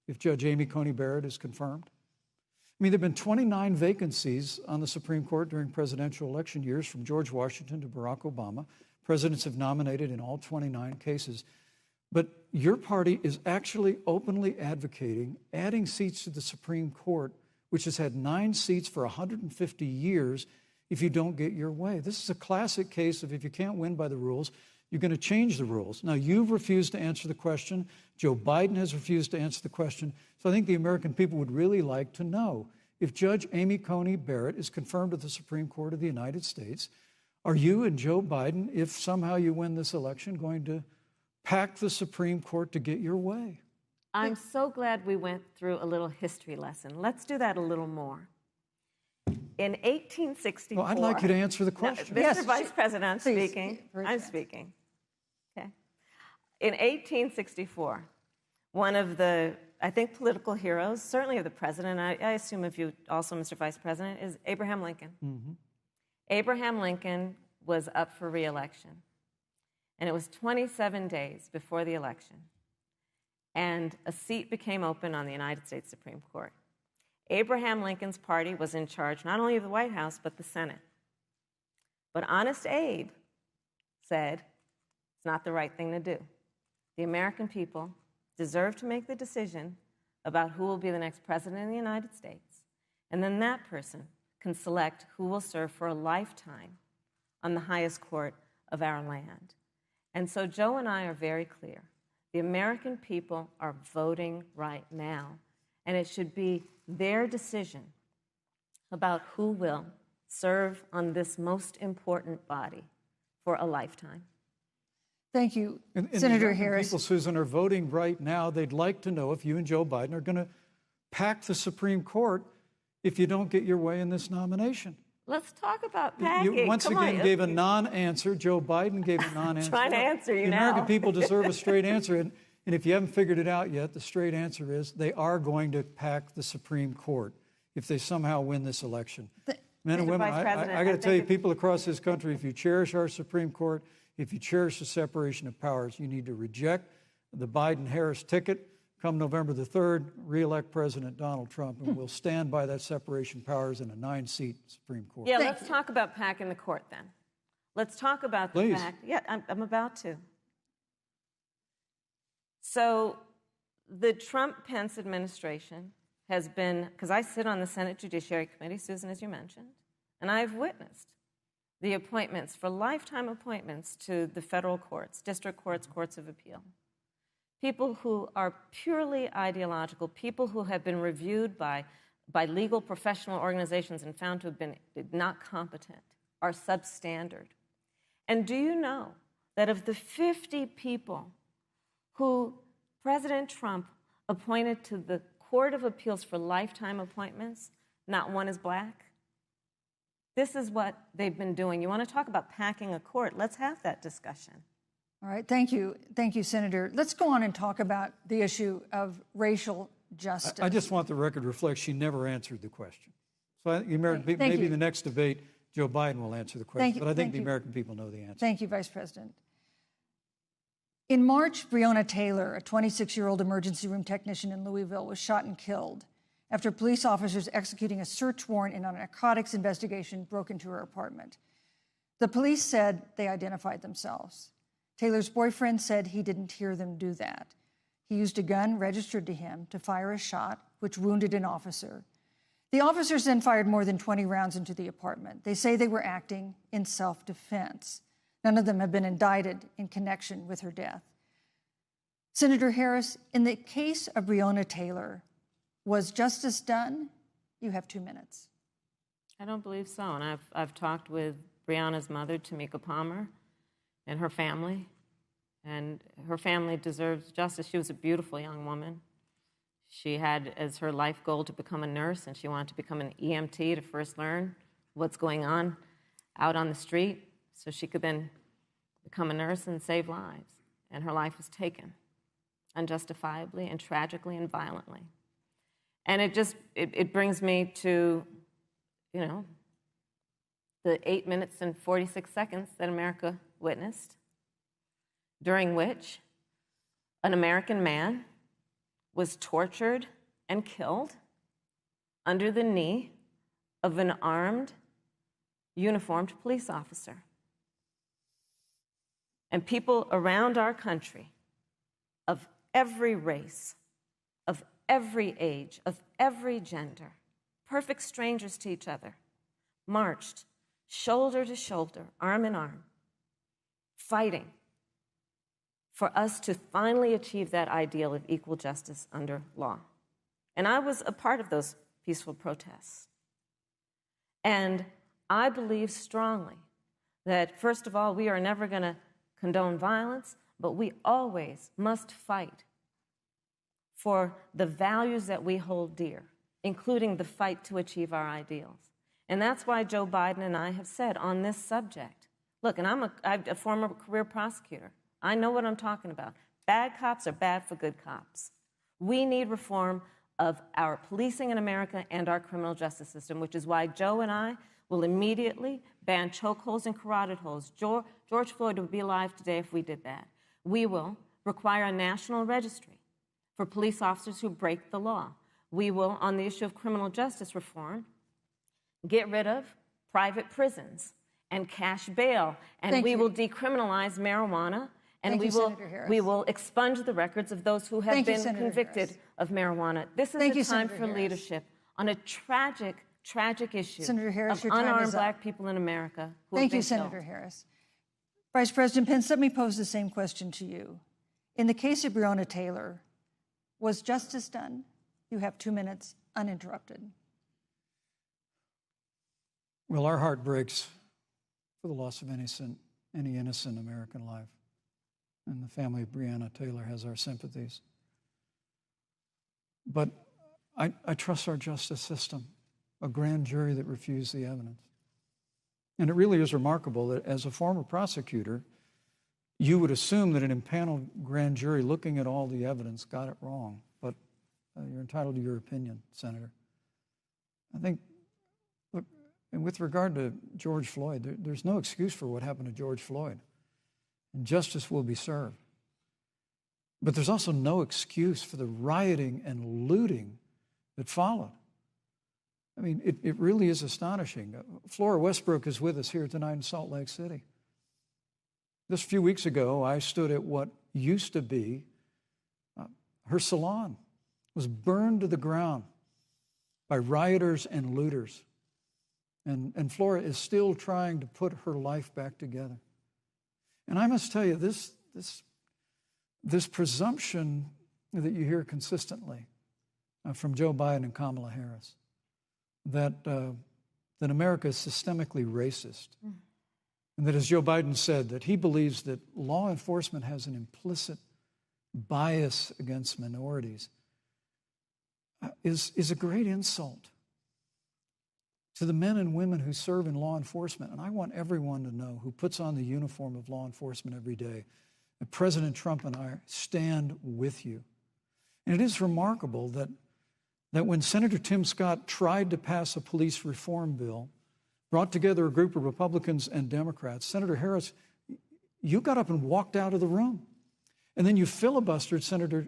if Judge Amy Coney Barrett is confirmed? I mean, there have been 29 vacancies on the Supreme Court during presidential election years, from George Washington to Barack Obama. Presidents have nominated in all 29 cases. But your party is actually openly advocating adding seats to the Supreme Court, which has had 9 seats for 150 years, if you don't get your way. This is a classic case of if you can't win by the rules, you're going to change the rules. Now, you've refused to answer the question. Joe Biden has refused to answer the question. So I think the American people would really like to know, if Judge Amy Coney Barrett is confirmed to the Supreme Court of the United States, are you and Joe Biden, if somehow you win this election, going to pack the Supreme Court to get your way? I'm so glad we went through a little history lesson. Let's do that a little more. In 1864... Well, I'd like you to answer the question. No, Mr. Vice President, I'm speaking. I'm fast. speaking. Okay. In 1864, one of the, I think, political heroes, certainly of the president, I assume of you also, Mr. Vice President, is Abraham Lincoln. Mm-hmm. Abraham Lincoln was up for re-election, and it was 27 days before the election, and a seat became open on the United States Supreme Court. Abraham Lincoln's party was in charge not only of the White House, but the Senate. But Honest Abe said it's not the right thing to do. The American people deserve to make the decision about who will be the next president of the United States, and then that person can select who will serve for a lifetime on the highest court of our land. And so Joe and I are very clear. The American people are voting right now, and it should be their decision about who will serve on this most important body for a lifetime. Thank you, And Senator the Harris. people, Susan, are voting right now. They'd like to know if you and Joe Biden are going to pack the Supreme Court if you don't get your way in this nomination. Let's talk about packing. You once again gave a non-answer. Joe Biden gave a non-answer. Trying to answer you the now. American people deserve a straight answer. And if you haven't figured it out yet, the straight answer is they are going to pack the Supreme Court if they somehow win this election. Men and Mr. women, Vice President, I got to I tell you, think people across this country, if you cherish our Supreme Court, if you cherish the separation of powers, you need to reject the Biden-Harris ticket. Come November the 3rd, re-elect President Donald Trump, and we'll stand by that separation of powers in a 9-seat Supreme Court. Yeah, let's talk about packing the court then. Let's talk about the Please. fact. Yeah, I'm about to. So the Trump-Pence administration has been, because I sit on the Senate Judiciary Committee, Susan, as you mentioned, and I've witnessed the appointments for lifetime appointments to the federal courts, district courts, courts of appeal. People who are purely ideological, people who have been reviewed by legal professional organizations and found to have been not competent, are substandard. And do you know that of the 50 people who President Trump appointed to the Court of Appeals for lifetime appointments, not one is black? This is what they've been doing. You want to talk about packing a court? Let's have that discussion. All right, thank you. Thank you, Senator. Let's go on and talk about the issue of racial justice. I just want the record to reflect she never answered the question. So maybe the next debate, Joe Biden will answer the question. But I think the American people know the answer. Thank you, Vice President. In March, Breonna Taylor, a 26-year-old emergency room technician in Louisville, was shot and killed after police officers executing a search warrant in a narcotics investigation broke into her apartment. The police said they identified themselves. Taylor's boyfriend said he didn't hear them do that. He used a gun registered to him to fire a shot, which wounded an officer. The officers then fired more than 20 rounds into the apartment. They say they were acting in self-defense. None of them have been indicted in connection with her death. Senator Harris, in the case of Breonna Taylor, was justice done? You have 2 minutes. I don't believe so. And I've talked with Breonna's mother, Tamika Palmer. and her family. And her family deserves justice. She was a beautiful young woman. She had as her life goal to become a nurse, and she wanted to become an EMT to first learn what's going on out on the street so she could then become a nurse and save lives. And her life was taken unjustifiably and tragically and violently. And it brings me to, the 8 minutes and 46 seconds that America witnessed, during which an American man was tortured and killed under the knee of an armed, uniformed police officer. And people around our country of every race, of every age, of every gender, perfect strangers to each other, marched shoulder to shoulder, arm in arm, fighting for us to finally achieve that ideal of equal justice under law. And I was a part of those peaceful protests. And I believe strongly that, first of all, we are never going to condone violence, but we always must fight for the values that we hold dear, including the fight to achieve our ideals. And that's why Joe Biden and I have said on this subject, look, and I'm a former career prosecutor. I know what I'm talking about. Bad cops are bad for good cops. We need reform of our policing in America and our criminal justice system, which is why Joe and I will immediately ban chokeholds and carotid holds. George Floyd would be alive today if we did that. We will require a national registry for police officers who break the law. We will, on the issue of criminal justice reform, get rid of private prisons and cash bail, and we will decriminalize marijuana, and we will expunge the records of those who have been convicted of marijuana. This is the time for leadership on a tragic issue of unarmed black people in America who have been killed. Senator Harris. Vice President Pence, let me pose the same question to you. In the case of Breonna Taylor, was justice done? You have 2 minutes uninterrupted. Well, our heart breaks for the loss of any innocent American life. And the family of Breonna Taylor has our sympathies. But I trust our justice system, a grand jury that refused the evidence. And it really is remarkable that as a former prosecutor, you would assume that an impaneled grand jury looking at all the evidence got it wrong. But you're entitled to your opinion, Senator. I think, look, and with regard to George Floyd, there's no excuse for what happened to George Floyd. And justice will be served. But there's also no excuse for the rioting and looting that followed. I mean, it really is astonishing. Flora Westbrook is with us here tonight in Salt Lake City. Just a few weeks ago, I stood at what used to be her salon. It was burned to the ground by rioters and looters. And Flora is still trying to put her life back together. And I must tell you, this presumption that you hear consistently from Joe Biden and Kamala Harris, that America is systemically racist, and that, as Joe Biden said, that he believes that law enforcement has an implicit bias against minorities, is a great insult to the men and women who serve in law enforcement. And I want everyone to know who puts on the uniform of law enforcement every day that President Trump and I stand with you. And it is remarkable that when Senator Tim Scott tried to pass a police reform bill, brought together a group of Republicans and Democrats, Senator Harris, you got up and walked out of the room. And then you filibustered Senator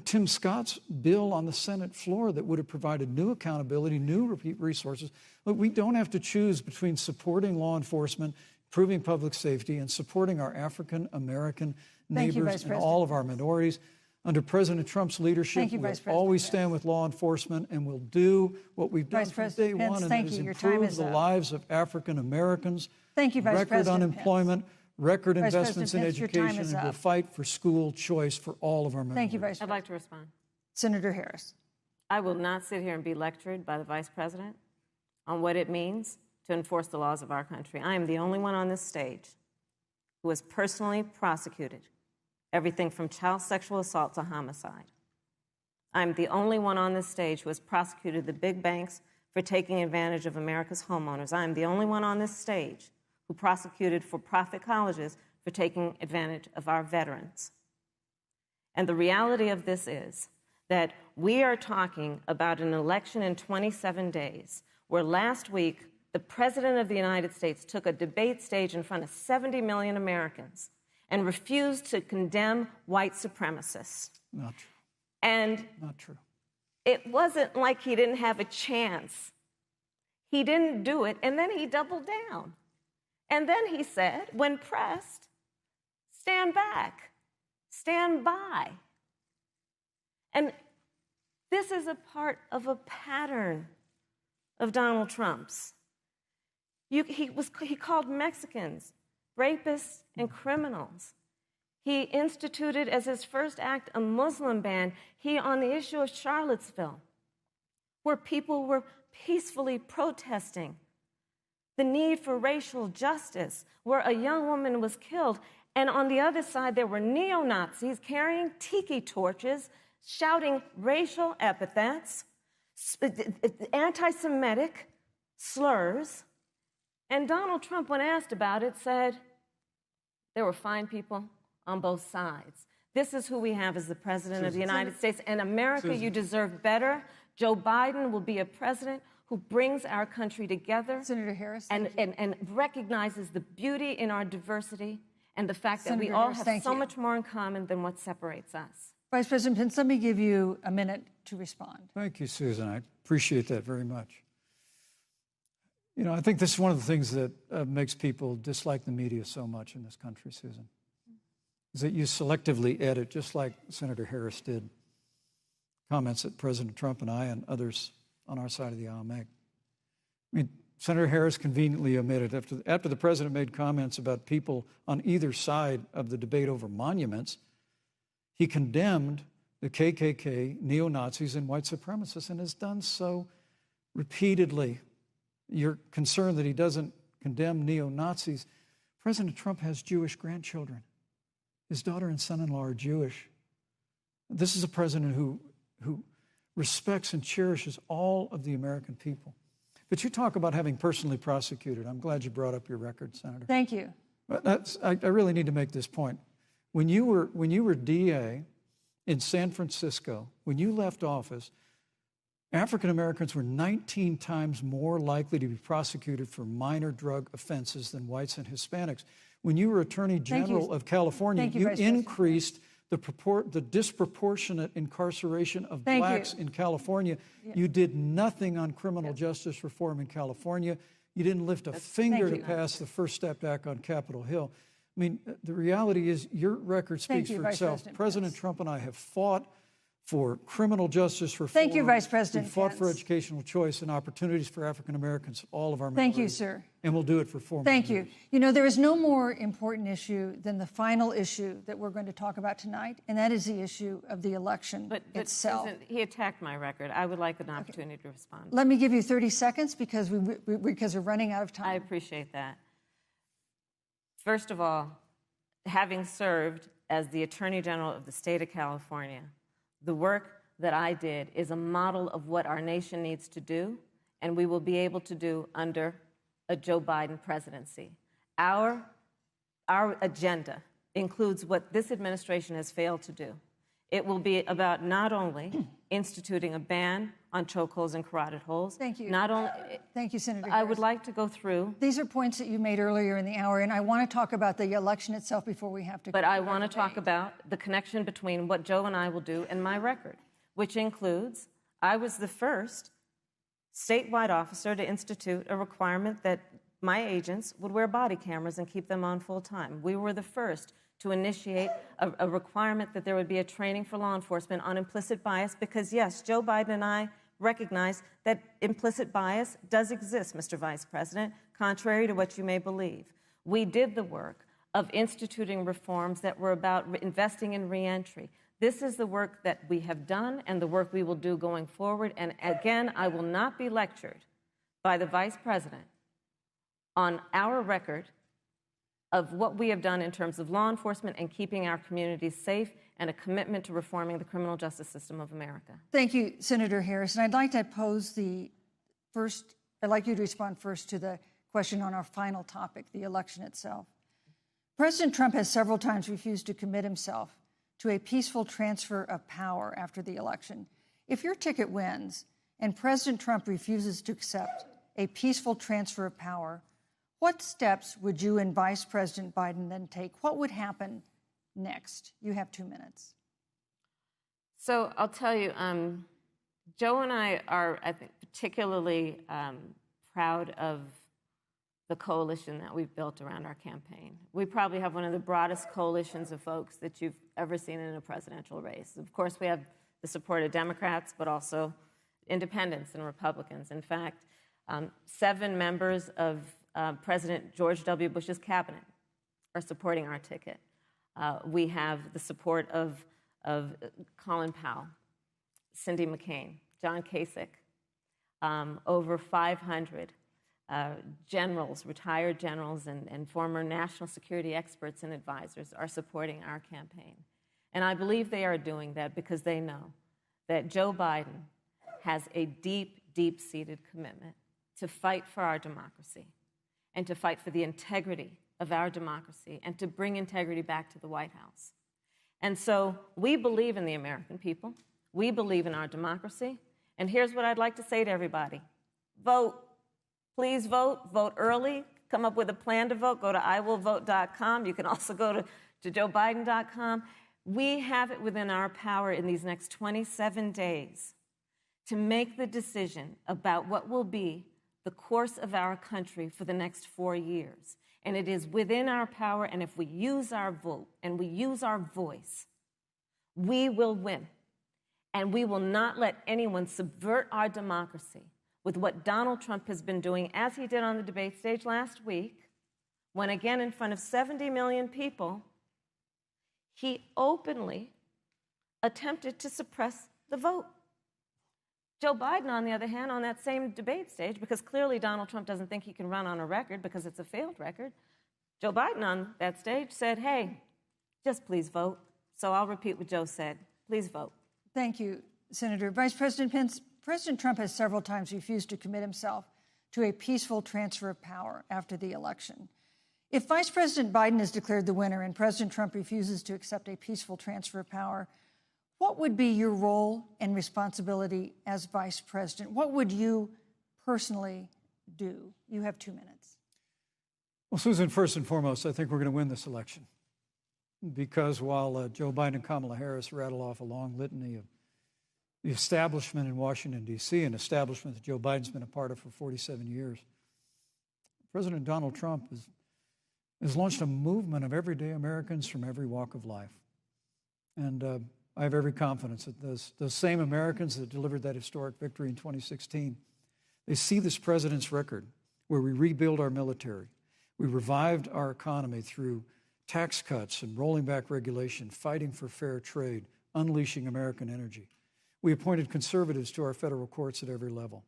Tim Scott's bill on the Senate floor that would have provided new accountability, new resources. Look, we don't have to choose between supporting law enforcement, improving public safety, and supporting our African-American neighbors and all of our minorities. Under President Trump's leadership, we'll always stand with law enforcement, and we'll do what we've done from day one, and that is improve the lives of African Americans. Thank you, Vice President. Record unemployment, record investments in education, and we'll fight for school choice for all of our minorities. Thank you, Vice President. I'd like to respond. Senator Harris. I will not sit here and be lectured by the Vice President on what it means to enforce the laws of our country. I am the only one on this stage who was personally prosecuted, everything from child sexual assault to homicide. I'm the only one on this stage who has prosecuted the big banks for taking advantage of America's homeowners. I'm the only one on this stage who prosecuted for-profit colleges for taking advantage of our veterans. And the reality of this is that we are talking about an election in 27 days, where last week the President of the United States took a debate stage in front of 70 million Americans and refused to condemn white supremacists. Not true. And Not true. it wasn't like he didn't have a chance. He didn't do it, and then he doubled down. And then he said, when pressed, stand back, stand by. And this is a part of a pattern of Donald Trump's. He called Mexicans rapists and criminals. He instituted as his first act a Muslim ban. On the issue of Charlottesville, where people were peacefully protesting the need for racial justice, where a young woman was killed. And on the other side, there were neo-Nazis carrying tiki torches, shouting racial epithets, anti-Semitic slurs. And Donald Trump, when asked about it, said there were fine people on both sides. This is who we have as the President of the United States. And America, you deserve better. Joe Biden will be a president who brings our country together. Senator Harris. And recognizes the beauty in our diversity and the fact that we Senator all Harris, have so much more in common than what separates us. Vice President Pence, let me give you a minute to respond. Thank you, Susan. I appreciate that very much. You know, I think this is one of the things that makes people dislike the media so much in this country, Susan, is that you selectively edit, just like Senator Harris did, comments that President Trump and I and others on our side of the aisle make. I mean, Senator Harris conveniently omitted, after the president made comments about people on either side of the debate over monuments, he condemned the KKK, neo-Nazis, and white supremacists, and has done so repeatedly. You're concerned that he doesn't condemn neo-Nazis. President Trump has Jewish grandchildren. His daughter and son-in-law are Jewish. This is a president who respects and cherishes all of the American people. But you talk about having personally prosecuted. I'm glad you brought up your record, Senator. Thank you. I really need to make this point. When you were DA in San Francisco, when you left office, African Americans were 19 times more likely to be prosecuted for minor drug offenses than whites and Hispanics. When you were Attorney General of California, you increased the disproportionate incarceration of blacks in California. You did nothing on criminal justice reform in California. You didn't lift a finger to pass the First Step Act on Capitol Hill. I mean, the reality is your record speaks for itself. President Trump and I have fought for criminal justice reform. Thank you, Vice President We've fought for educational choice and opportunities for African Americans, all of our Thank you, sir. And we'll do it for 4 more Thank you. years. You know, there is no more important issue than the final issue that we're going to talk about tonight, and that is the issue of the election itself. Susan, he attacked my record. I would like an opportunity to respond. Let me give you 30 seconds because we're running out of time. I appreciate that. First of all, having served as the Attorney General of the state of California, the work that I did is a model of what our nation needs to do, and we will be able to do under a Joe Biden presidency. Our agenda includes what this administration has failed to do. It will be about not only instituting a ban on chokeholds and carotid holes. Thank you. Thank you, Senator Harris. I would like to go through. These are points that you made earlier in the hour, and I want to talk about the election itself before we have to. But I want to talk about the connection between what Joe and I will do and my record, which includes I was the first statewide officer to institute a requirement that my agents would wear body cameras and keep them on full time. We were the first to initiate a requirement that there would be a training for law enforcement on implicit bias because, yes, Joe Biden and I recognize that implicit bias does exist, Mr. Vice President, contrary to what you may believe. We did the work of instituting reforms that were about investing in reentry. This is the work that we have done and the work we will do going forward. And again, I will not be lectured by the Vice President on our record of what we have done in terms of law enforcement and keeping our communities safe, and a commitment to reforming the criminal justice system of America. Thank you, Senator Harris. And I'd like to I'd like you to respond first to the question on our final topic, the election itself. President Trump has several times refused to commit himself to a peaceful transfer of power after the election. If your ticket wins and President Trump refuses to accept a peaceful transfer of power, what steps would you and Vice President Biden then take? What would happen next? You have 2 minutes. So I'll tell you, Joe and I are, I think, particularly proud of the coalition that we've built around our campaign. We probably have one of the broadest coalitions of folks that you've ever seen in a presidential race. Of course, we have the support of Democrats, but also independents and Republicans. In fact, 7 members of President George W. Bush's cabinet are supporting our ticket. We have the support of Colin Powell, Cindy McCain, John Kasich, over 500 generals, retired generals, and former national security experts and advisors are supporting our campaign. And I believe they are doing that because they know that Joe Biden has a deep, deep-seated commitment to fight for our democracy and to fight for the integrity of our democracy and to bring integrity back to the White House. And so we believe in the American people. We believe in our democracy. And here's what I'd like to say to everybody. Vote. Please vote. Vote early. Come up with a plan to vote. Go to iwillvote.com. You can also go to joebiden.com. We have it within our power in these next 27 days to make the decision about what will be the course of our country for the next 4 years. And it is within our power, and if we use our vote and we use our voice, we will win. And we will not let anyone subvert our democracy with what Donald Trump has been doing, as he did on the debate stage last week, when again in front of 70 million people, he openly attempted to suppress the vote. Joe Biden, on the other hand, on that same debate stage, because clearly Donald Trump doesn't think he can run on a record because it's a failed record, Joe Biden on that stage said, hey, just please vote. So I'll repeat what Joe said. Please vote. Thank you, Senator. Vice President Pence, President Trump has several times refused to commit himself to a peaceful transfer of power after the election. If Vice President Biden is declared the winner and President Trump refuses to accept a peaceful transfer of power, what would be your role and responsibility as Vice President? What would you personally do? You have 2 minutes. Well, Susan, first and foremost, I think we're going to win this election. Because while Joe Biden and Kamala Harris rattle off a long litany of the establishment in Washington, D.C., an establishment that Joe Biden's been a part of for 47 years, President Donald Trump has launched a movement of everyday Americans from every walk of life. And I have every confidence that those same Americans that delivered that historic victory in 2016, they see this president's record where we rebuild our military, we revived our economy through tax cuts and rolling back regulation, fighting for fair trade, unleashing American energy. We appointed conservatives to our federal courts at every level.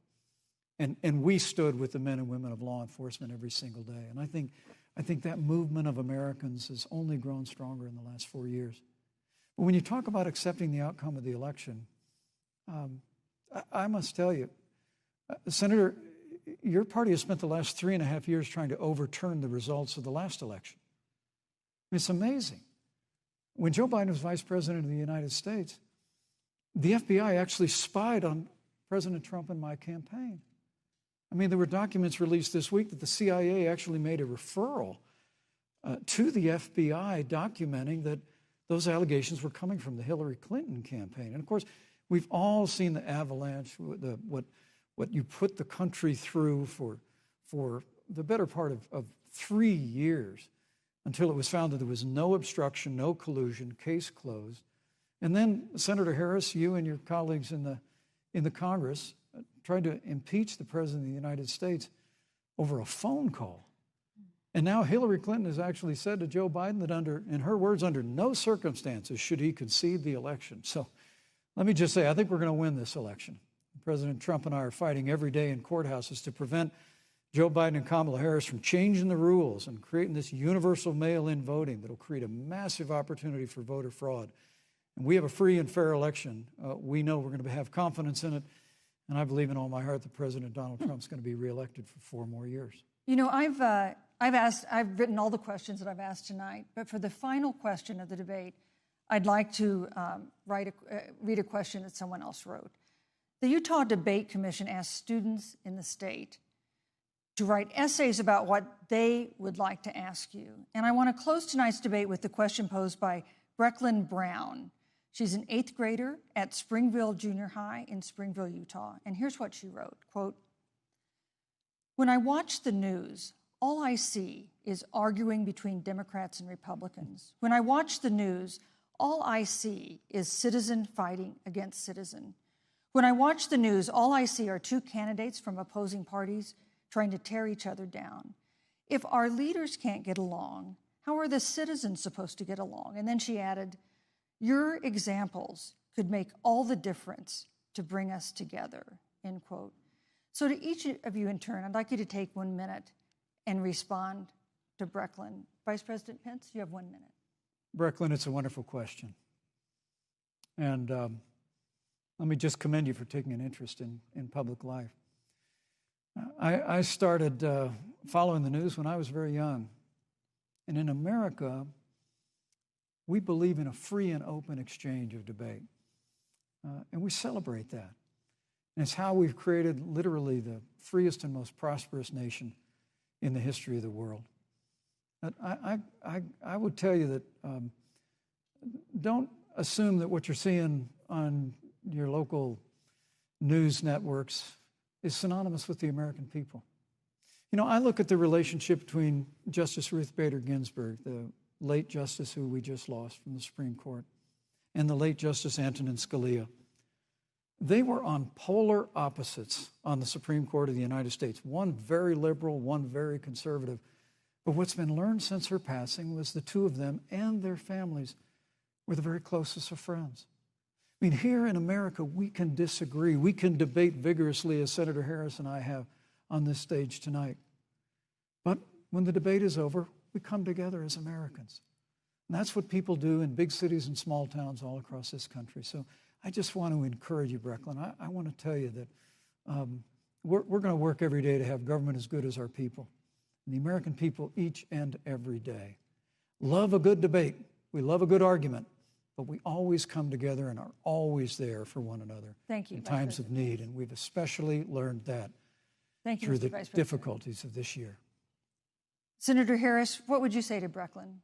And we stood with the men and women of law enforcement every single day. And I think that movement of Americans has only grown stronger in the last 4 years. But when you talk about accepting the outcome of the election, I must tell you, Senator, your party has spent the last 3.5 years trying to overturn the results of the last election. It's amazing. When Joe Biden was vice president of the United States, the FBI actually spied on President Trump and my campaign. I mean, there were documents released this week that the CIA actually made a referral to the FBI documenting that those allegations were coming from the Hillary Clinton campaign. And of course, we've all seen the avalanche, what you put the country through for the better part of 3 years until it was found that there was no obstruction, no collusion, case closed. And then, Senator Harris, you and your colleagues in the Congress tried to impeach the President of the United States over a phone call. And now Hillary Clinton has actually said to Joe Biden that in her words, under no circumstances should he concede the election. So let me just say, I think we're going to win this election. President Trump and I are fighting every day in courthouses to prevent Joe Biden and Kamala Harris from changing the rules and creating this universal mail-in voting that will create a massive opportunity for voter fraud. And we have a free and fair election. We know we're going to have confidence in it. And I believe in all my heart that President Donald Trump's going to be reelected for 4 more years. You know, I've written all the questions that I've asked tonight, but for the final question of the debate, I'd like to read a question that someone else wrote. The Utah Debate Commission asked students in the state to write essays about what they would like to ask you. And I want to close tonight's debate with the question posed by Brecklin Brown. She's an 8th grader at Springville Junior High in Springville, Utah. And here's what she wrote, quote, "When I watch the news, all I see is arguing between Democrats and Republicans. When I watch the news, all I see is citizen fighting against citizen. When I watch the news, all I see are 2 candidates from opposing parties trying to tear each other down. If our leaders can't get along, how are the citizens supposed to get along?" And then she added, "Your examples could make all the difference to bring us together," end quote. So to each of you in turn, I'd like you to take 1 minute and respond to Brecklin. Vice President Pence, you have 1 minute. Brecklin, it's a wonderful question. And let me just commend you for taking an interest in public life. I started following the news when I was very young. And in America, we believe in a free and open exchange of debate. And we celebrate that. And it's how we've created literally the freest and most prosperous nation in the history of the world. But I would tell you that don't assume that what you're seeing on your local news networks is synonymous with the American people. You know, I look at the relationship between Justice Ruth Bader Ginsburg, the late justice who we just lost from the Supreme Court, and the late Justice Antonin Scalia. They were on polar opposites on the Supreme Court of the United States, one very liberal, one very conservative. But what's been learned since her passing was the 2 of them and their families were the very closest of friends. I mean, here in America, we can disagree. We can debate vigorously, as Senator Harris and I have on this stage tonight. But when the debate is over, we come together as Americans. And that's what people do in big cities and small towns all across this country. So I just want to encourage you, Brecklin. I want to tell you that we're going to work every day to have government as good as our people. And the American people each and every day love a good debate. We love a good argument. But we always come together and are always there for one another. Thank you, in times of need. And we've especially learned that through the difficulties of this year. Senator Harris, what would you say to Brecklin?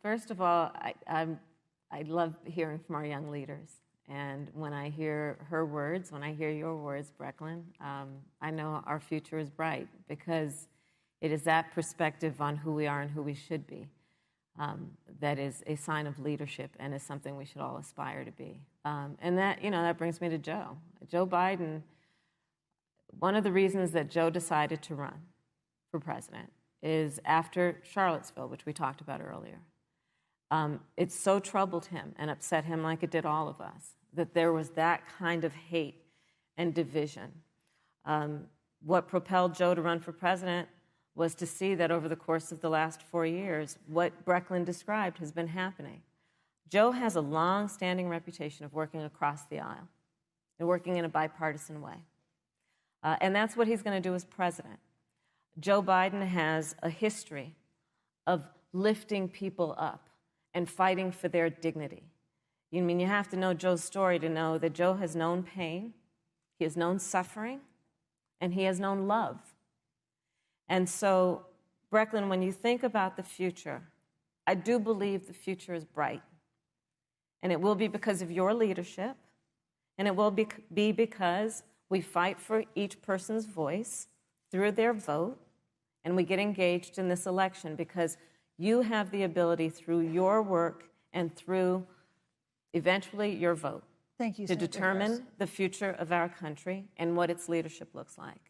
First of all, I love hearing from our young leaders. And when I hear her words, when I hear your words, Brecklin, I know our future is bright because it is that perspective on who we are and who we should be. That is a sign of leadership and is something we should all aspire to be. And that, that brings me to Joe. Joe Biden, one of the reasons that Joe decided to run for president is after Charlottesville, which we talked about earlier. It so troubled him and upset him like it did all of us, that there was that kind of hate and division. What propelled Joe to run for president was to see that over the course of the last 4 years, what Brecklin described has been happening. Joe has a long-standing reputation of working across the aisle and working in a bipartisan way. And that's what he's going to do as president. Joe Biden has a history of lifting people up and fighting for their dignity. You have to know Joe's story to know that Joe has known pain, he has known suffering, and he has known love. And so, Brecklin, when you think about the future, I do believe the future is bright. And it will be because of your leadership, and it will be because we fight for each person's voice through their vote, and we get engaged in this election because you have the ability through your work and through, eventually, your vote. Thank you, to Senator determine Harris. the future of our country and what its leadership looks like.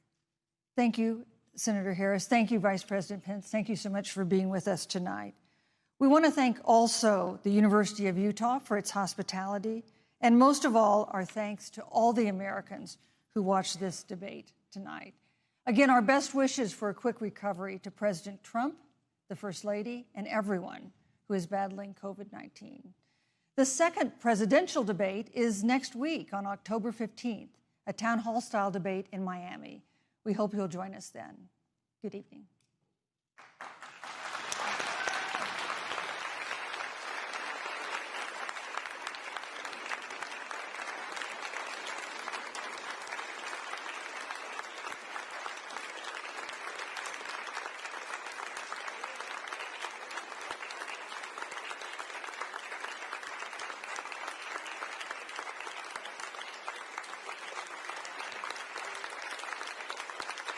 Thank you, Senator Harris. Thank you, Vice President Pence. Thank you so much for being with us tonight. We want to thank also the University of Utah for its hospitality, and most of all, our thanks to all the Americans who watched this debate tonight. Again, our best wishes for a quick recovery to President Trump, the First Lady, and everyone who is battling COVID-19. The second presidential debate is next week on October 15th, a town hall-style debate in Miami. We hope you'll join us then. Good evening.